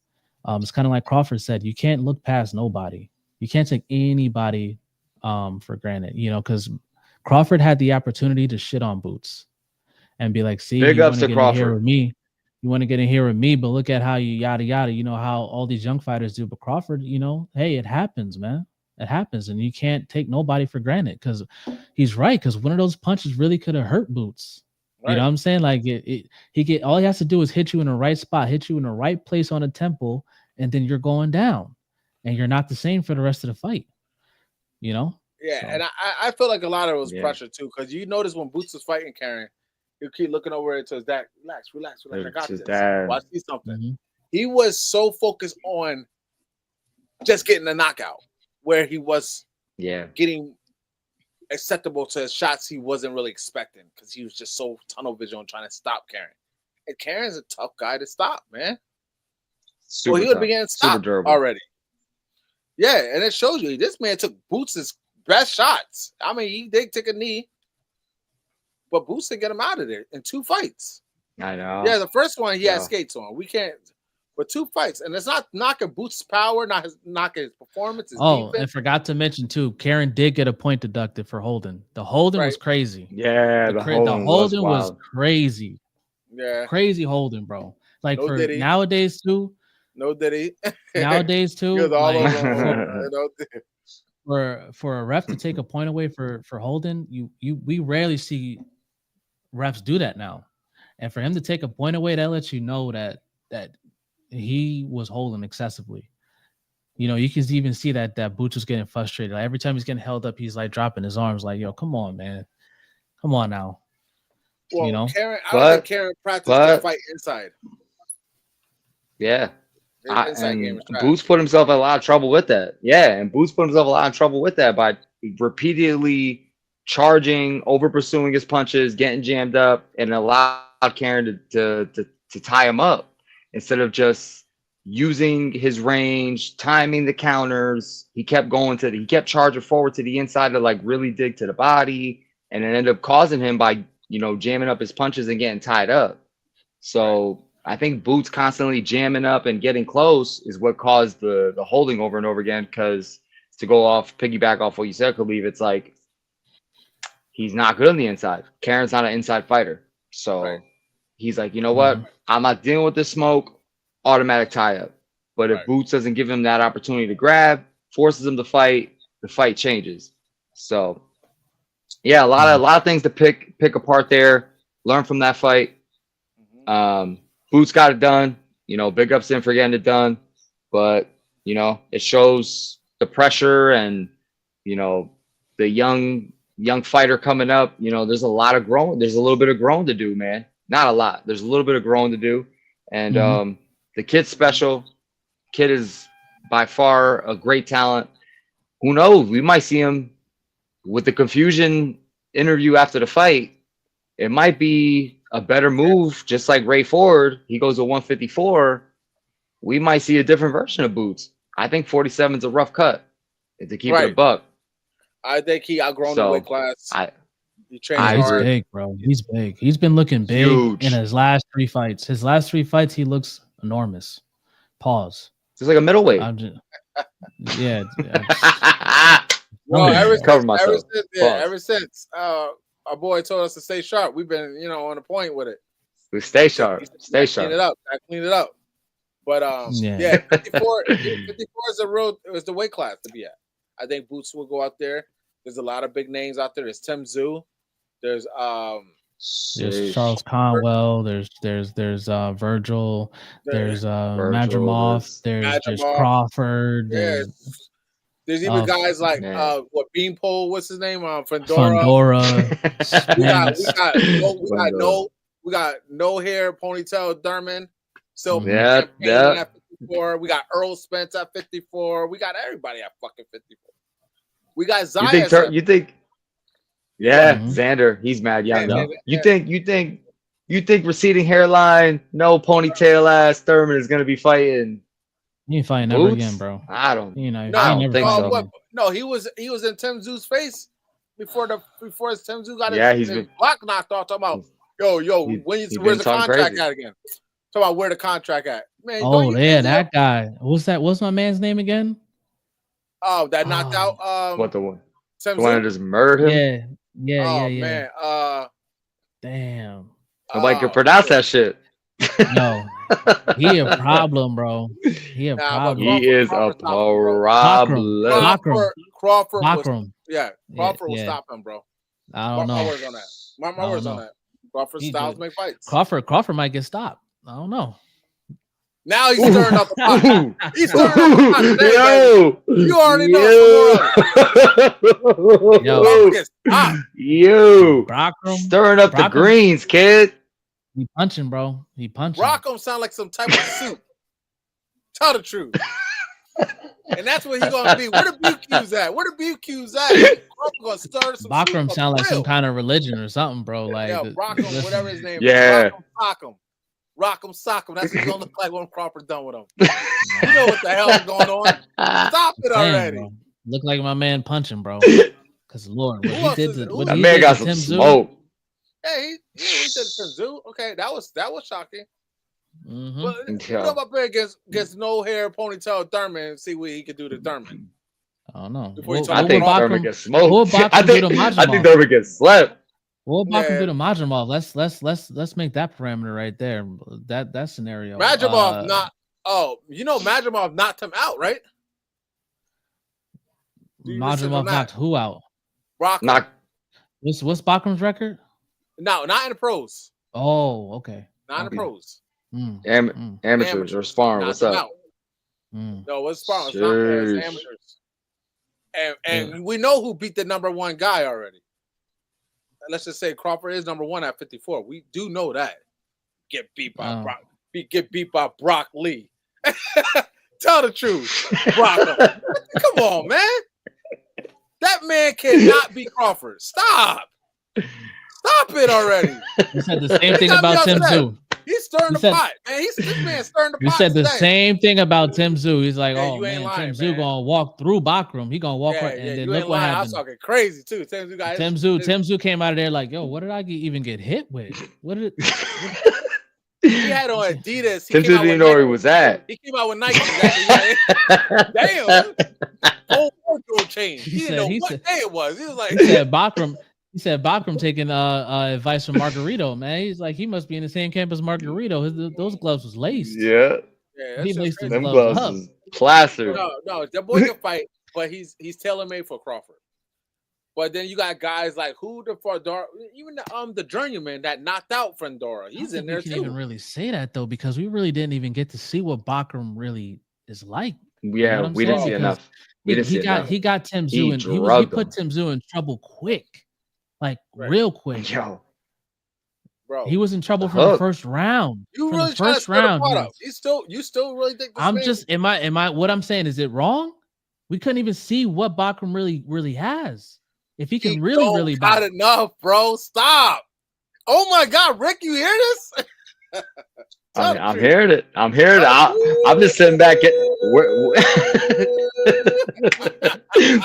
it's kind of like Crawford said, you can't look past nobody. You can't take anybody for granted, because Crawford had the opportunity to shit on Boots and be like, see, big ups to Crawford. You want to get in here with me, but look at how you yada yada. You know how all these young fighters do. But Crawford, hey, it happens, man. It happens, and you can't take nobody for granted, because he's right. Because one of those punches really could have hurt Boots. Right. You know what I'm saying? Like all he has to do is hit you in the right spot, hit you in the right place on the temple, and then you're going down, and you're not the same for the rest of the fight. Yeah, so. And I feel like a lot of it was pressure too, because you notice when Boots was fighting Karen, he'll keep looking over to his dad. Relax. I got this. Watch see something. Mm-hmm. He was so focused on just getting a knockout, where he was getting acceptable to his shots he wasn't really expecting, because he was just so tunnel vision on trying to stop Karen. And Karen's a tough guy to stop, man. He would have began stopped already. Yeah, and it shows you this man took Boots' best shots. I mean, he did take a knee, but Boots did get him out of there in 2 fights. I know. Yeah, the first one he had skates on. We can't, but 2 fights, and it's not knocking Boots' power, not knocking his performance. His defense. And forgot to mention too, Karen did get a point deducted for holding. The holding was crazy. Yeah, the holding was crazy. Yeah, crazy holding, bro. Like for nowadays too. No diddy. Nowadays too. For a ref to take a point away for holding, we rarely see refs do that now. And for him to take a point away, that lets you know that he was holding excessively. You can even see that Boots was getting frustrated. Like every time he's getting held up, he's like dropping his arms, like, yo, come on, man. Come on now. Well, Karen, I don't think Karen practiced the fight inside. Yeah. And Boots put himself in a lot of trouble with that. Yeah, and Boots put himself a lot of trouble with that by repeatedly charging, over pursuing his punches, getting jammed up, and allowed Karen to tie him up instead of just using his range, timing the counters. He kept charging forward to the inside to like really dig to the body, and it ended up causing him by jamming up his punches and getting tied up. So I think Boots constantly jamming up and getting close is what caused the holding over and over again. Because to piggyback off what you said, Khalif, it's like he's not good on the inside. Karen's not an inside fighter. So he's like, you know what? I'm not dealing with this smoke, automatic tie up. But if Boots doesn't give him that opportunity to grab, forces him to fight, the fight changes. So yeah, a lot of things to pick apart there, learn from that fight. Boots got it done, big ups to him for getting it done, but it shows the pressure and the young fighter coming up. There's a lot of growing. There's a little bit of growing to do, man. Not a lot. There's a little bit of growing to do, and the kid's special. Kid is by far a great talent. Who knows? We might see him with the confusion interview after the fight. It might be a better move, just like Ray Ford. He goes to 154. We might see a different version of Boots. I think 47 is a rough cut to keep it a buck. I think he outgrown the weight class. He's big, bro. He's big. He's been looking big in his last 3 fights. His last 3 fights, he looks enormous. Pause. Just like a middleweight. Well, ever since our boy told us to stay sharp, we've been, on the point with it. We stay sharp. Stay sharp. Clean it up. But 54 is the weight class to be at. I think Boots will go out there. There's a lot of big names out there. There's Tim Tszyu. There's There's Charles Conwell. There's Virgil. There's Madrimov. There's Crawford. Yeah. There's even guys like Beanpole. What's his name? Fundora. we got no hair ponytail Thurman. So at 54. We got Earl Spence at 54. We got everybody at fucking 54. We got Zayas. You think? Yeah, Xander. He's mad young though. You think receding hairline, no ponytail ass Thurman is gonna be fighting? He ain't fighting ever again, bro. I don't think so. No, he was in Tim Zoo's face before Tim Zoo got his block knocked off. Talking about where's the contract at again? Talking about where the contract at, man. That guy. What's my man's name again? Oh, that knocked out. What the one? The one that just murdered him. Yeah. Man. Damn. Nobody can pronounce that shit. No, he a problem, bro. He a problem. He is a problem. Crawford. Crawford will stop him, bro. I don't know. My words on that. My words on that. Crawford styles make fights. Crawford might get stopped. I don't know. Now he's stirring up the pot. He's stirring up the pot today, yo, baby. You already know. Yo, Brockram, stirring up the greens, kid. He punching, bro. He punching. Brockram sound like some type of soup. Tell the truth. And that's what he's gonna be. Where the BQ's at? Gonna stir some Brockram sound like some kind of religion or something, bro. Like Brockram, whatever his name. Yeah. Rock'em sock'em. That's what he's gonna look like when Crawford done with him. You know what the hell is going on? Stop it already. Bro. Look like my man punching, bro. Because Lord, that man got some smoke. Hey, he did Tim Zoo. Okay, that was shocking. Mm-hmm. But come up here against no hair ponytail Thurman and see what he could do to Thurman. I don't know. I think Thurman gets smoked. I think Thurman gets slept. What Bakum do to Madrimov? Let's make that parameter right there. That scenario. Madrimov Madrimov knocked him out, right? Madrimov knocked who out? Brockram. What's Bakum's record? No, not in the pros. Oh, okay. Not in the pros. Amateurs or sparring. What's up? No, what's sparring? It's not amateurs. And we know who beat the number one guy already. Let's just say Crawford is number one at 54. We do know that. Get beat by Brock Lee. Tell the truth, Brock. Come on, man. That man cannot beat Crawford. Stop it already. You said the same thing about Tim Zoo. He's stirring the pot, man. This man stirring the pot. You said the today. Same thing about Tim Zoo. He's like, man, man, lying, Tim Zoo gonna walk through Backroom. He gonna walk right, and then look what happened. I was talking crazy too. Tim Zoo came out of there like, yo, what did I even get hit with? What did he had on Adidas? Tim Zoo didn't know where he was at. He came out with Nike. Damn. Whole wardrobe change. He didn't know what day it was. He was like, He said Backroom taking advice from Margarito, man. He's like, he must be in the same camp as Margarito. Those gloves was laced. Yeah, he laced his them gloves up. Plastered. No, the boy can fight, but he's tailor-made for Crawford. But then you got guys like Fundora, even the journeyman that knocked out Fundora. He's in there too. Even really say that though, because we really didn't even get to see what Backroom really is like. Yeah, we didn't see enough. He got Tim Zoo and he put Tim Zoo in trouble quick. Like real quick, yo, bro. He was in trouble from the first round. You really first round. You still really think? Am I? What I'm saying, is it wrong? We couldn't even see what Backroom really has. If he can really not enough, bro. Stop. Oh my God, Rick, you hear this? I'm hearing it. I'm I'm just sitting back.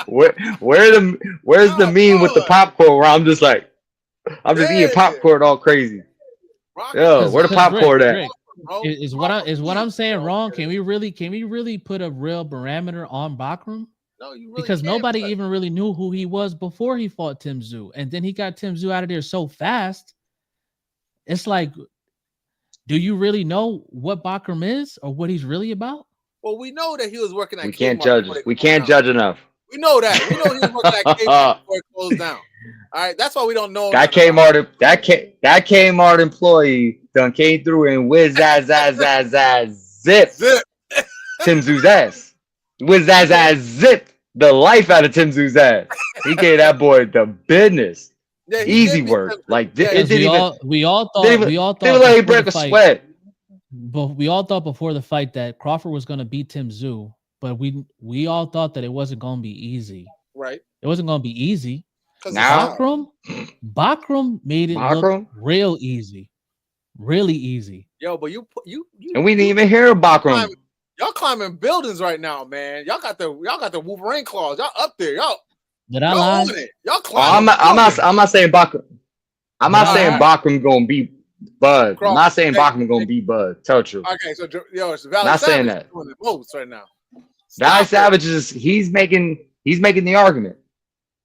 Where's the meme with the popcorn? Where I'm just eating popcorn all crazy. Yo, where the popcorn at? Is what I'm saying wrong? Can we really put a real parameter on Backroom? No, you really because nobody even really knew who he was before he fought Tim Zoo, and then he got Tim Zoo out of there so fast. It's like, do you really know what Backroom is or what he's really about? Well, we know that he was working at. We can't judge. We can't judge enough. We know that. We know he was working at Kmart before it closed down. All right, that's why we don't know. That Kmart employee done came through and whiz zip Tim Zoo's ass. Whiz zip the life out of Tim Zoo's ass. He gave that boy the business. Yeah, easy work. Like it didn't we all thought they were like he break a sweat. But we all thought before the fight that Crawford was going to beat Tim Tszyu, but we all thought that it wasn't going to be easy. Right. It wasn't going to be easy. Now, Bakram made it look real easy. Really easy. Yo, but you and we didn't even hear of Bakram. Y'all climbing buildings right now, man. Y'all got the Wolverine claws. Y'all up there. Y'all lie? Y'all climbing. I'm not saying Bakram. I'm not saying Bakram gonna be Bud. I'm not saying Bakram gonna be Bud. Tell the truth. Okay, so it's Valley not Savage saying that. doing the most right now. Valley Savage is he's making the argument.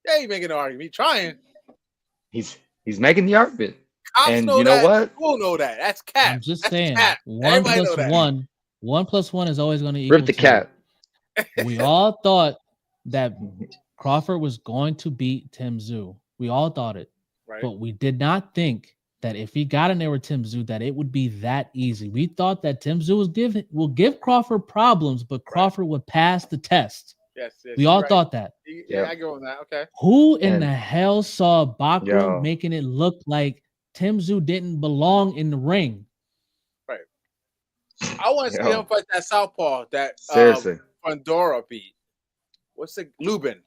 Yeah, he's making the argument. He's trying. He's making the argument. Cops and know you know that. what? We'll know that. That's cap. I'm just That's saying. cap. 1 plus 1 is always going to equal Rip the 2. cap. We all thought that Crawford was going to beat Tim Tszyu. We all thought it. Right. But we did not think that if he got in there with Tim Tszyu, that it would be that easy. We thought that Tim Tszyu will give Crawford problems, but Crawford would pass the test. Yes, we all thought that. Yeah, I go on that. Okay. Who in the hell saw Bakram making it look like Tim Tszyu didn't belong in the ring? Right. I want to see him fight that southpaw that Pandora beat. What's it? Lubin.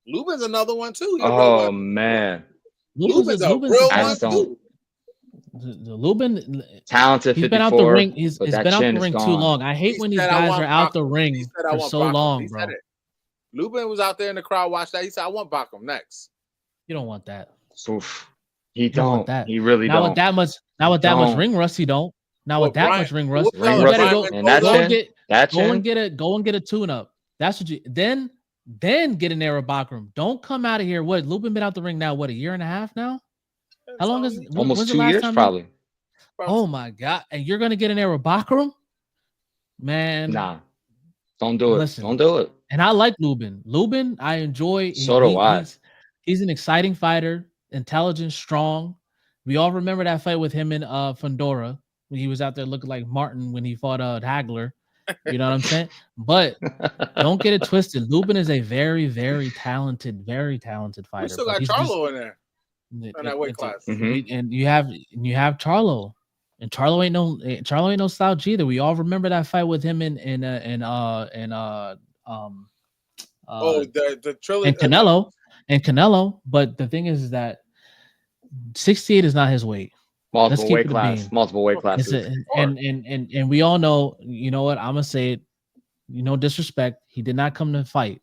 Lubin's another one too. Oh man. Lubin's a real one too. The Lubin talented. He's been out the ring. He's been out the ring too long. I hate when these guys are out the ring for so long, bro. Lubin was out there in the crowd, watched that. He said, "I want Bakram next." You don't want that. Oof. He don't. That. He really not don't. With that much. Not with that much ring rust. He don't. Not with that much ring rust. You better go and get a tune up. That's what you then get in there with Bakram. Don't come out of here. What Lubin been out the ring now? What, a year and a half now? How long is almost 2 years probably? Oh my god! And you're gonna get in there with Bakram, man? Nah, don't do it. Listen, don't do it. And I like Lubin. Lubin, I enjoy. So do I. He's an exciting fighter, intelligent, strong. We all remember that fight with him in Fandora when he was out there looking like Martin when he fought Hagler. You know what I'm saying? But don't get it twisted. Lubin is a very, very talented fighter. We still got Charlo in there. In that weight class. And you have Charlo. And Charlo ain't no slouch either. We all remember that fight with him the trilogy and Canelo. But the thing is that 68 is not his weight. Multiple weight classes. And we all know, you know what? I'm gonna say it, disrespect. He did not come to fight.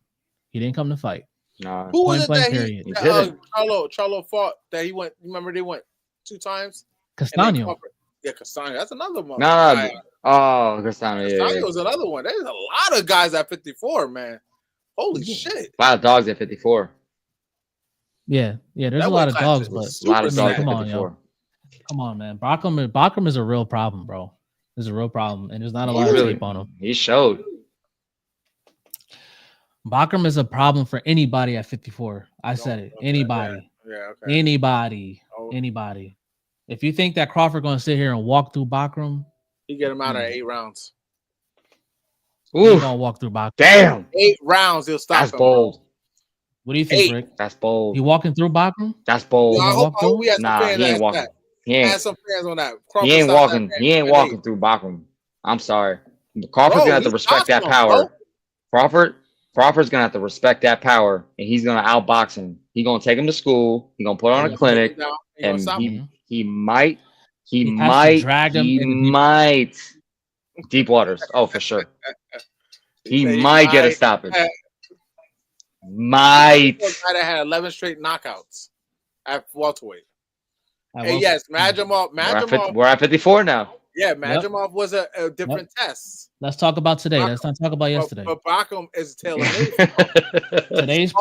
He didn't come to fight. Nah. Who was it that Charlo fought that he went? Remember they went 2 times? Castaño. Yeah, Castaño. That's another one. Castaño was another one. There's a lot of guys at 54, man. Holy shit. A lot of dogs at 54. Yeah. There's a lot of dogs, but a lot of dogs come on, yo. Come on, man. Bakram is a real problem, bro. There's a real problem, and there's not a lot of tape on him. He showed. Bakram is a problem for anybody at 54. I said it. Anybody. Yeah, okay. Anybody. If you think that Crawford going to sit here and walk through Bakram, he get him out of 8 rounds. He's going to walk through Bakram. Damn. 8 rounds, he'll stop. That's bold. What do you think, Rick? That's bold. You walking through Bakram? That's bold. I hope we have nah, he ain't walking. He ain't some fans on that. He ain't walking. He ain't walking through Bakram. I'm sorry. Crawford's gonna have to respect that power. Crawford's gonna have to respect that power, and he's gonna outbox him. He's gonna take him to school. He's gonna put on a clinic, and he might. Deep waters. Oh, for sure. He might get a stoppage. Might. Guy that had 11 straight knockouts at welterweight. And yes, Madrimov. We're at 54 now. Yeah, Madrimov was a different test. Let's talk about today. Let's not talk about yesterday. But Bakram is tailor-made. Today's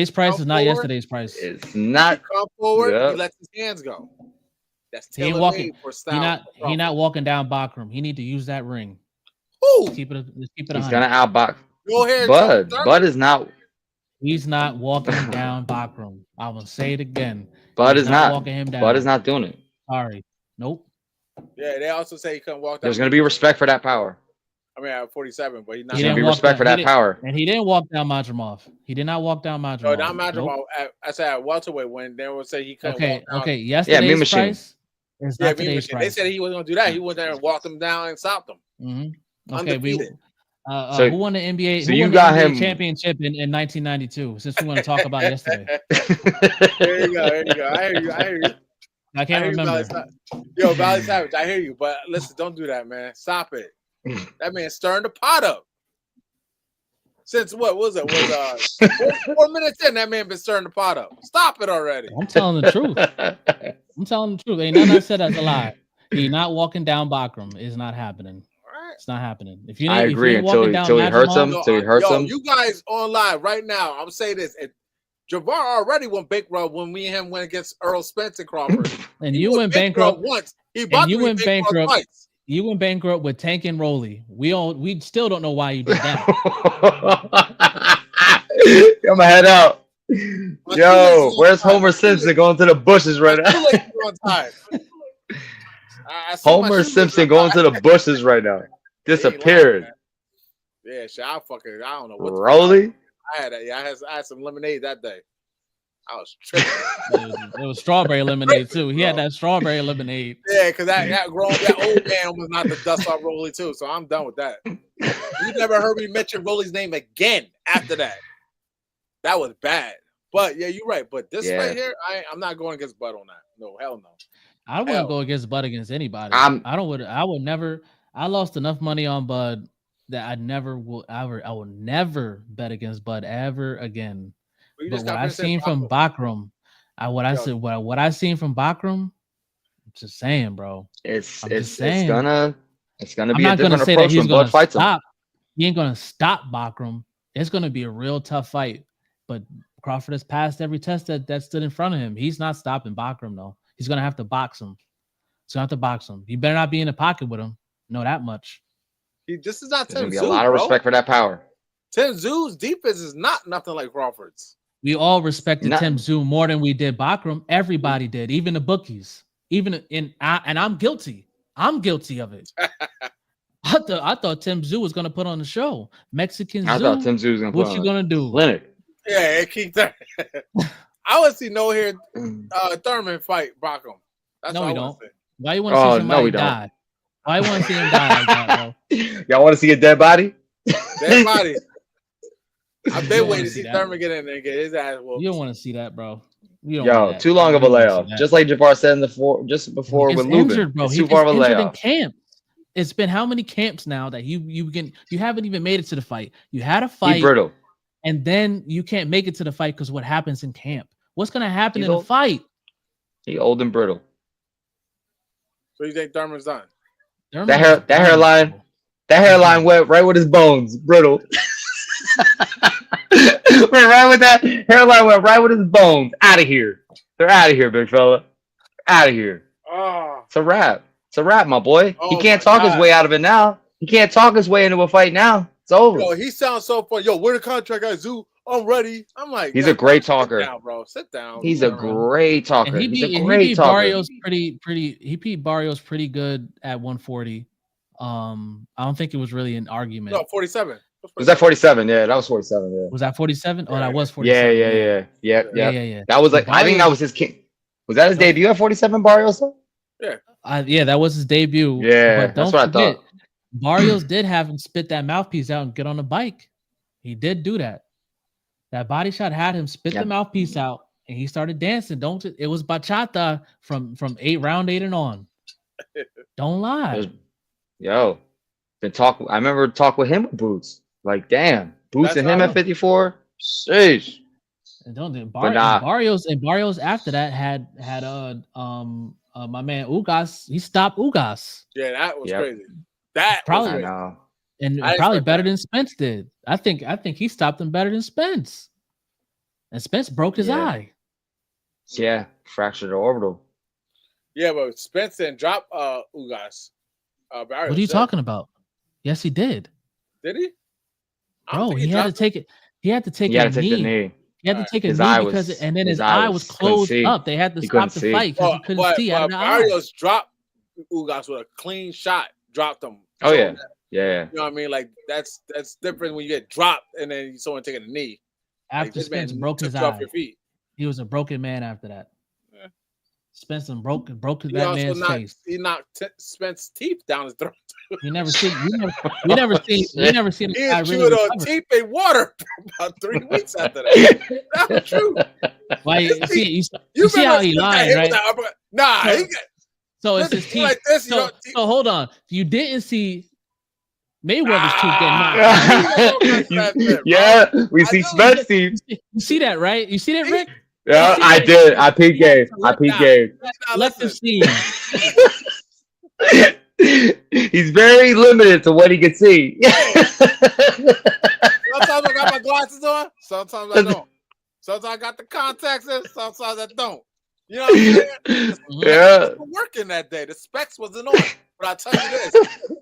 price is not yesterday's price. It's not. He come forward, he lets his hands go. That's tailor-made for style. He not walking down Bakram. He need to use that ring. Ooh. Keep it. He's gonna outbox. Go ahead, Bud is not. He's not walking down Bakram. I will say it again. Bud He's is not walking him down. Bud is not doing it. Sorry. Nope. Yeah, they also say he couldn't walk down. There's going to be respect for that power. I mean, at 47, but he's not. There's going to be respect for that power. And he didn't walk down Madrimov. He did not walk down Madrimov. No, not Madrimov. Nope. I said at welterweight when they would say he couldn't walk down. Okay. Yesterday's price is not today's price. They said he wasn't going to do that. He went there and walked them down and stopped them. Mm-hmm. Okay, who won the NBA? So you got him championship in 1992? Since we want to talk about yesterday. There you go. I hear you. I can't remember. Yo, Valley Savage, I hear you, but listen, don't do that, man. Stop it. That man stirring the pot up. Since what was it? 4 minutes in, that man been stirring the pot up. Stop it already. I'm telling the truth. Ain't nothing I said that's a lie. He not walking down Bakram is not happening. Right. It's not happening. I agree until he hurts him. You guys online right now. I'm saying this. Javar already went bankrupt when me and him went against Earl Spence and Crawford. And you went bankrupt once. You went bankrupt twice. You went bankrupt with Tank and Rolly. We still don't know why you did that. Get my head out. Yo, where's Homer Simpson going to the bushes right now? Homer Simpson going to the bushes right now. Disappeared. Yeah, shit. I don't know what. Rolly? I had some lemonade that day. I was tripping. It was strawberry lemonade too. He had that strawberry lemonade. Yeah, because that old man was not the dust off Rolly too. So I'm done with that. You never heard me mention Rolly's name again after that. That was bad. But yeah, you're right. But this right here, I'm not going against Bud on that. No, hell no. I wouldn't go against Bud against anybody. I would never. I lost enough money on Bud that I will never bet against Bud ever again. But what I seen from Bakram, what I seen from Bakram, I'm just saying, bro. It's gonna be a different approach when Bud fights him. He ain't gonna stop Bakram. It's gonna be a real tough fight. But Crawford has passed every test that stood in front of him. He's not stopping Bakram though. He's gonna have to box him. You better not be in the pocket with him. Know that much. This is not Tim Tszyu. A lot of respect for that power. Tim Tszyu's defense is not nothing like Crawford's. We all respected Tim Tszyu more than we did Bakram. Everybody did, even the bookies. And I'm guilty. I'm guilty of it. I thought Tim Tszyu was gonna put on the show. Mexican Zoo. I thought Tim Tszyu was gonna. What you gonna do? Clinic. Yeah, keep that. I want to see Thurman fight Bakram. No, we don't. Why you want to see somebody die? Why you want to see him die like that, bro? Y'all want to see a dead body? Dead body. I've been waiting to see Thurman get in there and get his ass whooped. You don't want to see that, bro. Too long of a layoff. Just like Jafar said just before with Lubin. Bro. It's too far of a layoff. In camp. It's been how many camps now that you haven't even made it to the fight? You had a fight. He's brittle. And then you can't make it to the fight because what happens in camp? What's gonna happen in the fight? He old and brittle. So you think Thurman's done? That hairline went right with his bones, brittle. Right with that hairline went right with his bones. Out of here. They're out of here, big fella. Out of here. Oh. It's a wrap. It's a wrap, my boy. He can't talk his way out of it now. He can't talk his way into a fight now. It's over. Yo, he sounds so funny. Yo, where the contract at, Zoo? I'm ready. I'm like, he's a great talker. Sit down, bro. Sit down. He's a great talker. He beat Barrios he beat Barrios pretty good at 140. I don't think it was really an argument. No, 47. Was that 47? Yeah, that was 47. Yeah. Was that 47? Oh, that was 47. Yeah. That was like Barrios, I think that was his king. Was that his debut at 47, Barrios? Yeah, that was his debut. Yeah, but that's what I thought. Barrios did have him spit that mouthpiece out and get on the bike. He did do that. That body shot had him spit the mouthpiece out, and he started dancing. It was bachata from round 8 and on. Don't lie. I remember talk with him with Boots. Like, damn, Boots and him at 54. Sheesh. And Barrios after that had my man Ugas. He stopped Ugas. Yeah, that was crazy. That probably was and probably better than Spence did. I think he stopped him better than Spence. And Spence broke his eye. Yeah, fractured the orbital. Yeah, but Spence didn't drop Ugas. What are you talking about? Yes, he did. Did he? Bro, he had to take it. He had to take He a had to take the knee. knee. He had to take a His knee eye because was- and then his his eye eye was couldn't closed see. up. They had to He stop couldn't the see. fight because he couldn't see out of the eye. Barrios dropped Ugas with a clean shot, dropped him. Oh, So yeah. that- Yeah. You know what I mean? Like that's different when you get dropped and then someone taking a knee. Like, After this man Spence broke took his you off eye, your feet. he was a broken man after that. Yeah. Spence broke He that also man's face. He knocked Spence's teeth down his throat. We never seen a guy He really chewed on recover. teeth and water for about 3 weeks after that. That's true. Why you see remember how he Spence got lied, hit right? with that uppercut? Nah, So- he got So it's his teeth. like this. So hold on. You didn't see Mayweather's teeth getting knocked. Yeah, we see Spence teeth. You see that, right? You see that, Rick? Yeah, I did. I peeked game. I peeked game. Let the scene. He's very limited to what he can see. Sometimes I got my glasses on. Sometimes I don't. Sometimes I got the contacts in. Sometimes I don't. You know what I'm saying? Yeah. Working that day. The specs wasn't on. But I tell you this,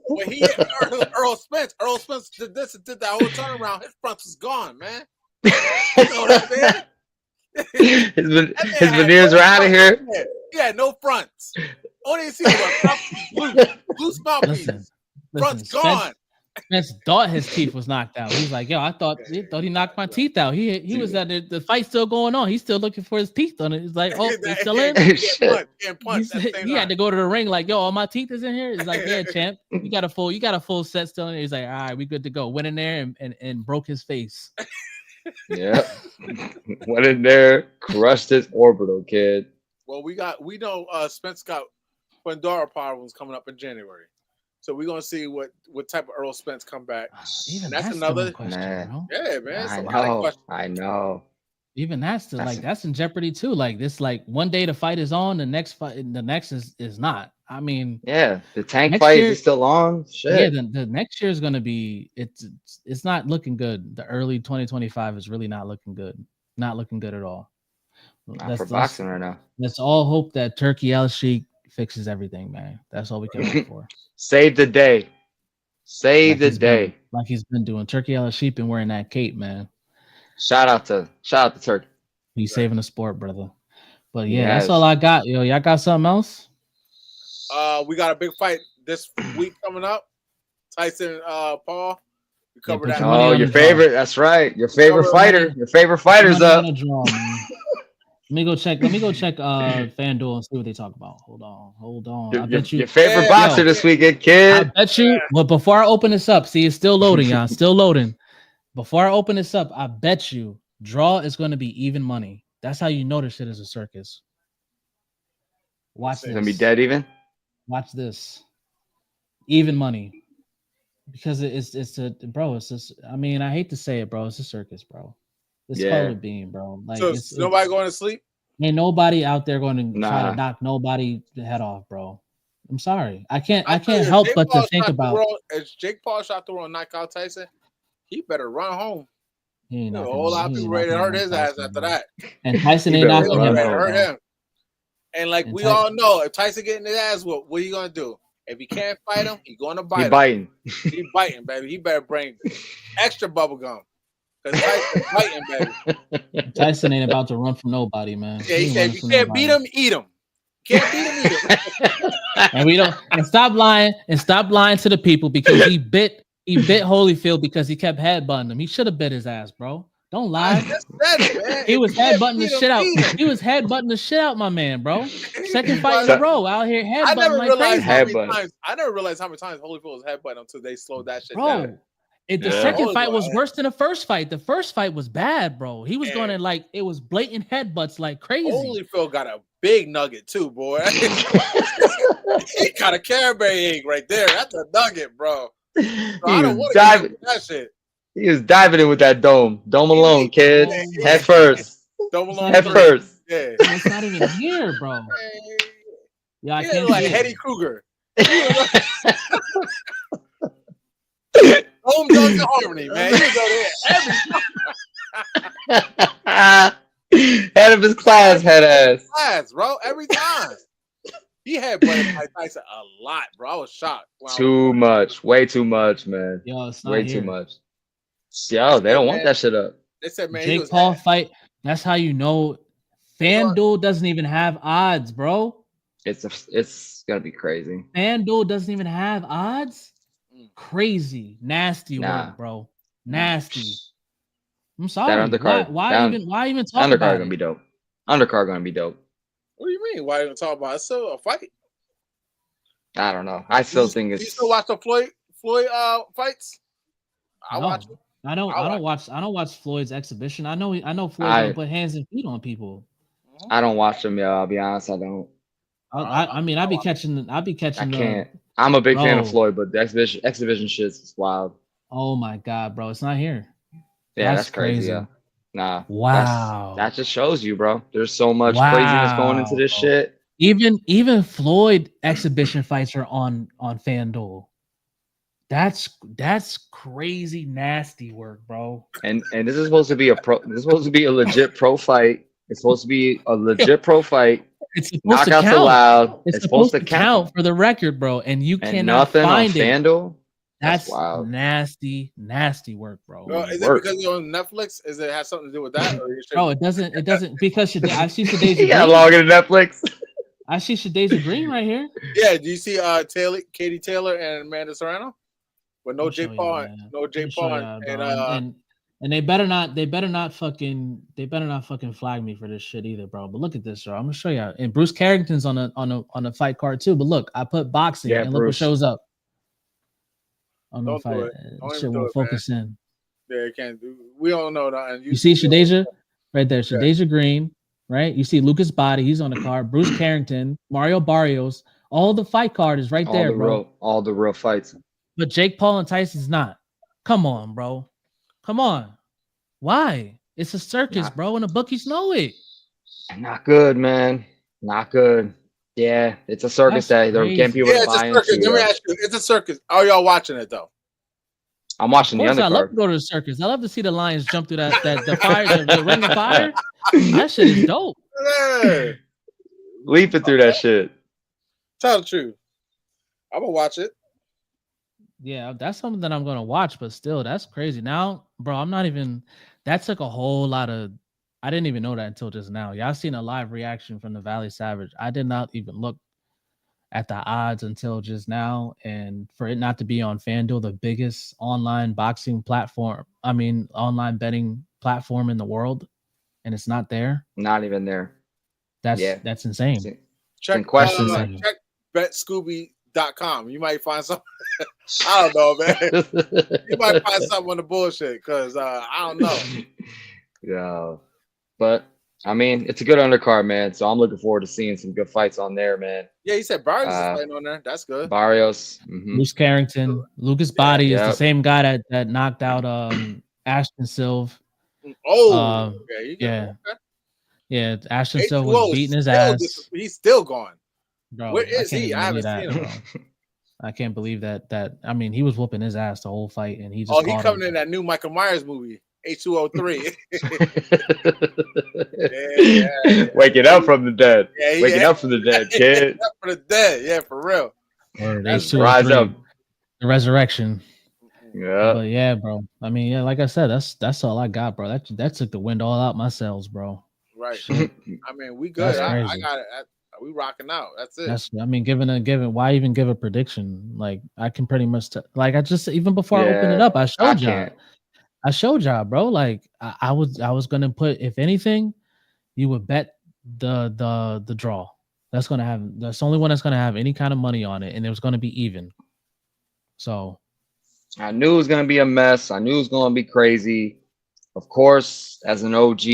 when he hit Earl Spence did this and did that whole turnaround. His front was gone, man. You know what I mean? His veneers are out of here. Yeah, no fronts. Only see blue mouthpiece. Front's gone. Spence thought his teeth was knocked out. He was like, "Yo, I thought he knocked my teeth out." He was at the fight still going on. He's still looking for his teeth on it. He's like, "Oh, they still in." He had to go to the ring like, "Yo, all my teeth is in here." He's like, "Yeah, champ, you got a full set still in there." He's like, "All right, we good to go." Went in there and broke his face. Yeah, went in there, crushed his orbital, kid. Well, we know Spence got Pandora problems coming up in January. So we're gonna see what type of Earl Spence come back. Even that's that's another question, bro. Yeah, man. I know. Even that's that's in jeopardy too. Like this, like one day the fight is on, the next is not. I mean, yeah, the tank fight is still on. Shit. Yeah, the next year is gonna be it's not looking good. The early 2025 is really not looking good. Not looking good at all. Not for boxing right now. Let's all hope that Turkey Al-Sheikh fixes everything, man. That's all we can hope for. Save the day. Save the day. Like he's been doing. Turkey Al-Sheikh been wearing that cape, man. Shout out to Turkey. He's saving the sport, brother. But yeah, that's all I got. Yo, y'all got something else? We got a big fight this week coming up. Tyson Paul. We covered that. Oh, your favorite. That's right. Your favorite fighter. Your favorite fighter's up. Let me go check FanDuel and see what they talk about. Hold on. I bet your favorite boxer this weekend, kid. I bet you. Well, before I open this up, see, it's still loading, y'all. Still loading. Before I open this up, I bet you draw is going to be even money. That's how you know this shit is a circus. Watch this. It's gonna be dead even. Watch this. Even money. Because it's just, I mean, I hate to say it, bro. It's a circus, bro. It's color beam, bro. Like, so nobody going to sleep? Ain't nobody out there going to try to knock nobody the head off, bro. I'm sorry. I can't help but to think about. As Jake Paul shot the world, knock out Tyson, he better run home. A whole lot of people ready to hurt his ass after that. And Tyson ain't knocking him out. Hurt him. And like we all know, if Tyson getting his ass whooped, what are you gonna do? If he can't fight him, he's gonna bite. He biting. He biting, baby. He better bring extra bubble gum. Because Tyson biting, baby. Tyson ain't about to run from nobody, man. Yeah, he said, if you can't beat him, eat him. Can't beat him, eat him. And stop lying to the people because he bit Holyfield because he kept headbutting him. He should have bit his ass, bro. Don't lie. He was headbutting the shit out. He was headbutting the shit out, my man, bro. Second fight in a row out here headbutting. I never realized how many times Holyfield was headbutting until they slowed that shit Bro, down. the second fight was worse than the first fight. The first fight was bad, bro. He was going to it was blatant headbutts like crazy. Holyfield got a big nugget too, boy. He got a Caribbean egg right there. That's a nugget, bro. So I don't want to get that shit. He was diving in with that dome. Dome alone, kid. Head first. Dome alone. Head first. Yeah. It's not even here, bro. Yeah, I can't like Hetty Kruger. Home Dogs in Harmony, man. He was over there Head of his class, head ass. Class, bro. Every time. He had Mike Tyson a lot, bro. I was shocked. Too much. Way too much, man. Yo, it's not way here. too much. Yo, they don't want that shit up. They said, man, Jake Paul fight. That's how you know. FanDuel doesn't even have odds, bro. It's gonna be crazy. FanDuel doesn't even have odds. Crazy, nasty work, bro. Nasty. I'm sorry. That undercard. Why even talk undercard about gonna be dope. Undercard gonna be dope. What do you mean? Why even talk about it? It's still a fight. I don't know. I still think it's. You still watch the Floyd fights? I watch it. I don't watch Floyd's exhibition. I know Floyd gonna put hands and feet on people. I don't watch them, yo. I'll be honest, I don't. I mean, I'd be catching. I can't. I'm a big fan of Floyd, but the exhibition shit's is wild. Oh my god, bro, it's not here. Yeah, that's crazy. Yeah. Nah. Wow. That just shows you, bro. There's so much craziness going into this shit. Even Floyd exhibition fights are on FanDuel. That's crazy nasty work, bro. And this is supposed to be a legit pro fight. It's supposed to be a legit pro fight. It's supposed to count. Allowed. It's supposed to count for the record, bro. And you cannot find it. FanDuel? That's wild. Nasty work, bro. Is it because you're on Netflix? Is it have something to do with that? Or bro, it doesn't because I see Shadeja Green. Yeah, log into Netflix. I see Shadeja Green right here. Yeah, do you see Katie Taylor and Amanda Serrano? With no Jake Paul, and they better not fucking flag me for this shit either, bro. But look at this, bro. I'm gonna show you. And Bruce Carrington's on a fight card too. But look, I put boxing and look what shows up. On the fight, shit will focus in. Yeah, it can't do. We don't know that. You see Shadeja right there, Shadeja Green, right? You see Lucas Body, he's on the card. Bruce Carrington, Mario Barrios, all the fight card is right there, bro. All the real fights. But Jake Paul and Tyson's not. Come on, bro. Come on. Why? It's a circus, bro, and the bookies know it. Not good, man. Not good. Yeah, it's a circus that they're getting people to buy into. Let me ask you, it's a circus. Are y'all watching it though? I'm watching the undercard. I love to go to the circus. I love to see the lions jump through the fire, the ring of fire. That shit is dope. Yeah. Leaping through that shit. Tell the truth. I'm gonna watch it. Yeah, that's something that I'm gonna watch, but still, that's crazy. Now, bro, I'm not even. That took a whole lot of. I didn't even know that until just now. Y'all seen a live reaction from the Valley Savage. I did not even look at the odds until just now, and for it not to be on FanDuel, the biggest online boxing platform, online betting platform in the world, and it's not there. Not even there. That's insane. Check BetScooby.com. You might find something. I don't know, man. You might find something on the bullshit because I don't know. Yeah, but I mean, it's a good undercard, man. So I'm looking forward to seeing some good fights on there, man. Yeah, you said Barrios is fighting on there. That's good. Barrios, Bruce Carrington, Lucas Body is the same guy that knocked out Ashton Silva. Oh, yeah. Ashton Silva was beating his ass. He's still gone. Bro, where is he? I haven't seen him. I can't believe that. I mean, he was whooping his ass the whole fight, and he just. He coming in that new Michael Myers movie, H2O3. Waking up from the dead. Waking up from the dead, kid. Up from the dead, yeah, for real. That's rise up. The resurrection. Yeah. But yeah, bro. I mean, yeah, like I said, that's all I got, bro. That took the wind all out my sails, bro. Right. I mean, we good. I got it. We rocking out. That's it. Why even give a prediction? Like I can pretty much I just even before I open it up, I showed y'all, bro. Like I was gonna put, if anything, you would bet the draw. That's the only one that's gonna have any kind of money on it, and it was gonna be even. So I knew it was gonna be a mess. I knew it was gonna be crazy. Of course, as an OG,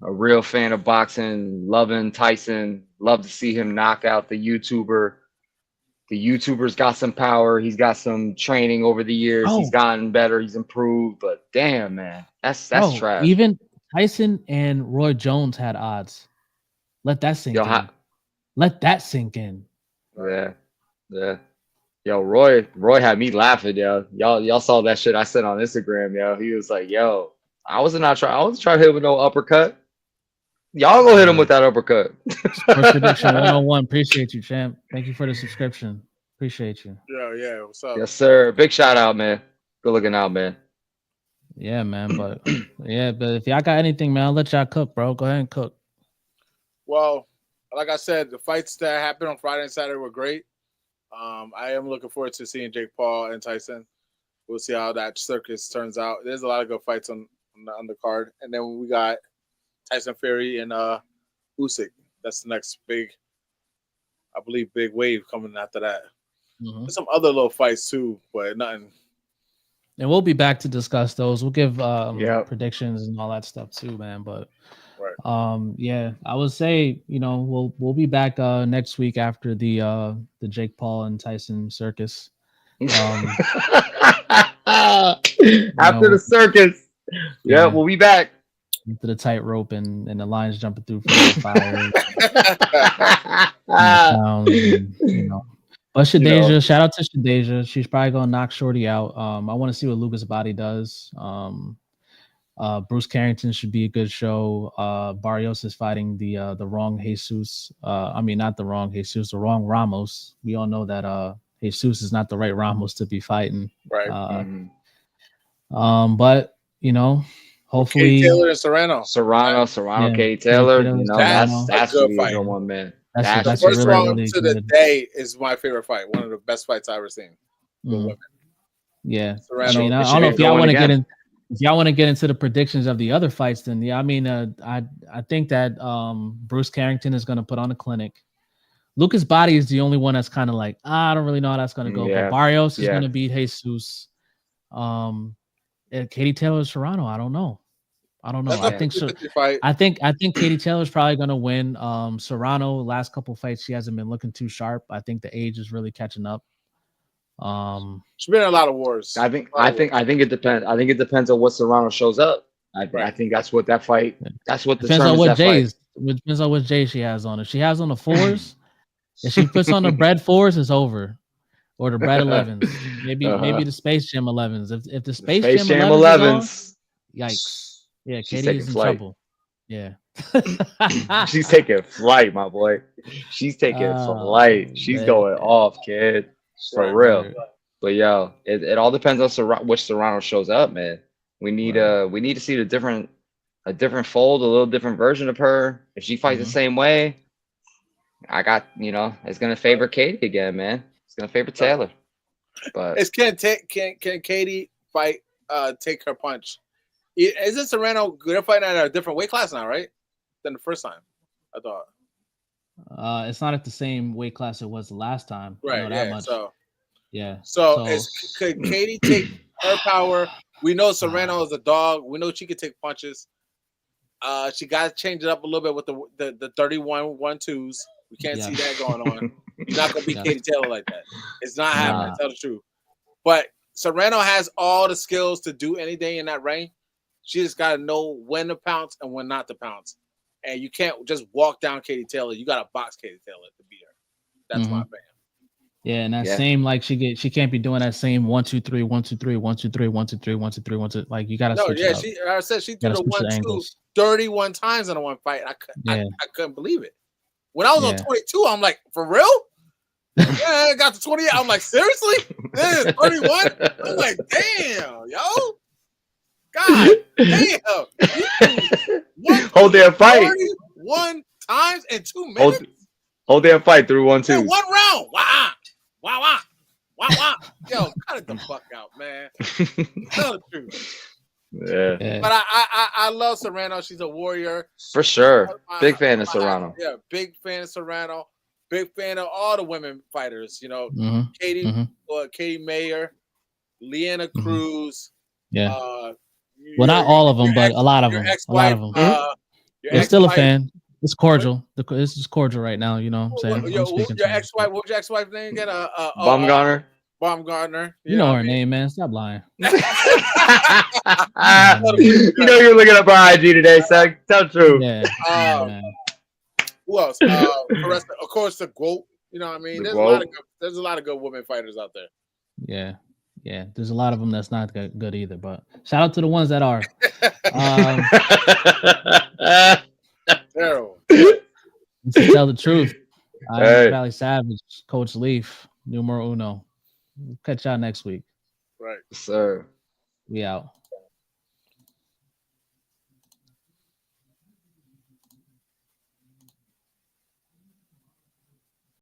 a real fan of boxing, loving Tyson, love to see him knock out the YouTuber. The YouTuber's got some power. He's got some training over the years. He's gotten better. He's improved. But damn, man, that's trash. Even Tyson and Roy Jones had odds. Let that sink in. Let that sink in. Yeah. Yo, Roy had me laughing, yo. Y'all saw that shit I said on Instagram, yo. He was like, yo, I wasn't trying to hit him with no uppercut. Y'all go hit him with that uppercut. Sports Prediction 101. Appreciate you, champ. Thank you for the subscription. Appreciate you. Yeah. What's up? Yes, sir. Big shout out, man. Good looking out, man. Yeah, man. But if y'all got anything, man, I'll let y'all cook, bro. Go ahead and cook. Well, like I said, the fights that happened on Friday and Saturday were great. I am looking forward to seeing Jake Paul and Tyson. We'll see how that circus turns out. There's a lot of good fights on the undercard, and then we got Tyson Fury and Usyk. That's the next big wave coming after that. Mm-hmm. There's some other little fights too, but nothing. And we'll be back to discuss those. We'll give predictions and all that stuff too, man. But right. I would say, we'll be back next week after the Jake Paul and Tyson circus. After the circus. Yeah, we'll be back. Into the tightrope and the lions jumping through from the fire. But Shadeja, shout out to Shadeja. She's probably gonna knock Shorty out. I want to see what Lucas Body does. Bruce Carrington should be a good show. Barrios is fighting the wrong Jesus. Not the wrong Jesus, the wrong Ramos. We all know that Jesus is not the right Ramos to be fighting. Right. But hopefully Katie Taylor and Serrano, Katie Taylor. That's a good one, man. That's the first round to the day is my favorite fight. One of the best fights I've ever seen. Yeah, Serrano. I don't know if y'all want to get in. If y'all want to get into the predictions of the other fights, then I think that Bruce Carrington is going to put on a clinic. Lucas Body is the only one that's kind of like, I don't really know how that's going to go. But Barrios is going to beat Jesus. Katie Taylor Serrano, I don't know. I think Katie Taylor's probably going to win. Serrano, last couple fights, she hasn't been looking too sharp. I think the age is really catching up. She's been in a lot of wars. I think it depends. I think it depends on what Serrano shows up. I think that's what that fight. That's what depends on what J's. It depends on what J she has on. If she has on the fours, if she puts on the bread fours, it's over. Or the bread 11s. Maybe the Space Jam 11s. If the Space Jam 11s, yikes. Yeah, Katie's in trouble. Yeah. She's taking flight, my boy. She's taking flight. She's going off, kid. For real. But yo, it all depends on which Serrano shows up, man. We need to see a different fold, a little different version of her. If she fights the same way, it's gonna favor Katie again, man. It's gonna favor Taylor. But can Katie fight take her punch? Isn't Serrano good fighting at a different weight class now, right? Than the first time, I thought. It's not at the same weight class it was the last time. Right. I know that much. So could Katie take her power? We know Serrano is a dog. We know she can take punches. She got to change it up a little bit with the 31-1-2s. We can't see that going on. You're not gonna beat Katie Taylor like that. It's not happening. Tell the truth. But Serrano has all the skills to do anything in that ring. She just got to know when to pounce and when not to pounce. And you can't just walk down Katie Taylor. You got to box Katie Taylor to beat her. That's my opinion. Yeah, and that same she can't be doing that same 1-2-3, 1-2-3, 1-2-3, 1-2-3, 1-2-3, 1-2. Like you gotta switch it up. I said she did a 1-2 31 times in one fight. I couldn't believe it. When I was on 22, I'm like, for real? I got to 28. I'm like, seriously? This is 31? I'm like, damn, yo. God damn. Hold their fight. 31 times in 2 minutes? Hold their fight through 1-2. 1 round. Wow. Yo, cut it the fuck out, man. Tell the truth. Yeah. But I love Serrano. She's a warrior. For sure. Big fan of Serrano. Yeah, big fan of Serrano. Big fan of all the women fighters. Katie Mayer, Leanna Cruz. Yeah. Well, not all of them, but a lot of them. A lot of them. You're still a fan. It's cordial. This is cordial right now. You know what I'm saying? What was your ex-wife's name again? Baumgartner. Baumgartner. You know her name, man. Stop lying. You know you're looking up her IG today, son. Tell the truth. Yeah. Who else? Of course, the GOAT. You know what I mean? There's a lot of good women fighters out there. Yeah. There's a lot of them that's not good either. But shout out to the ones that are. Terrible. To tell the truth, I'm Valley Savage, Coach Leaf, numero uno. Catch y'all next week. Right, sir. We out.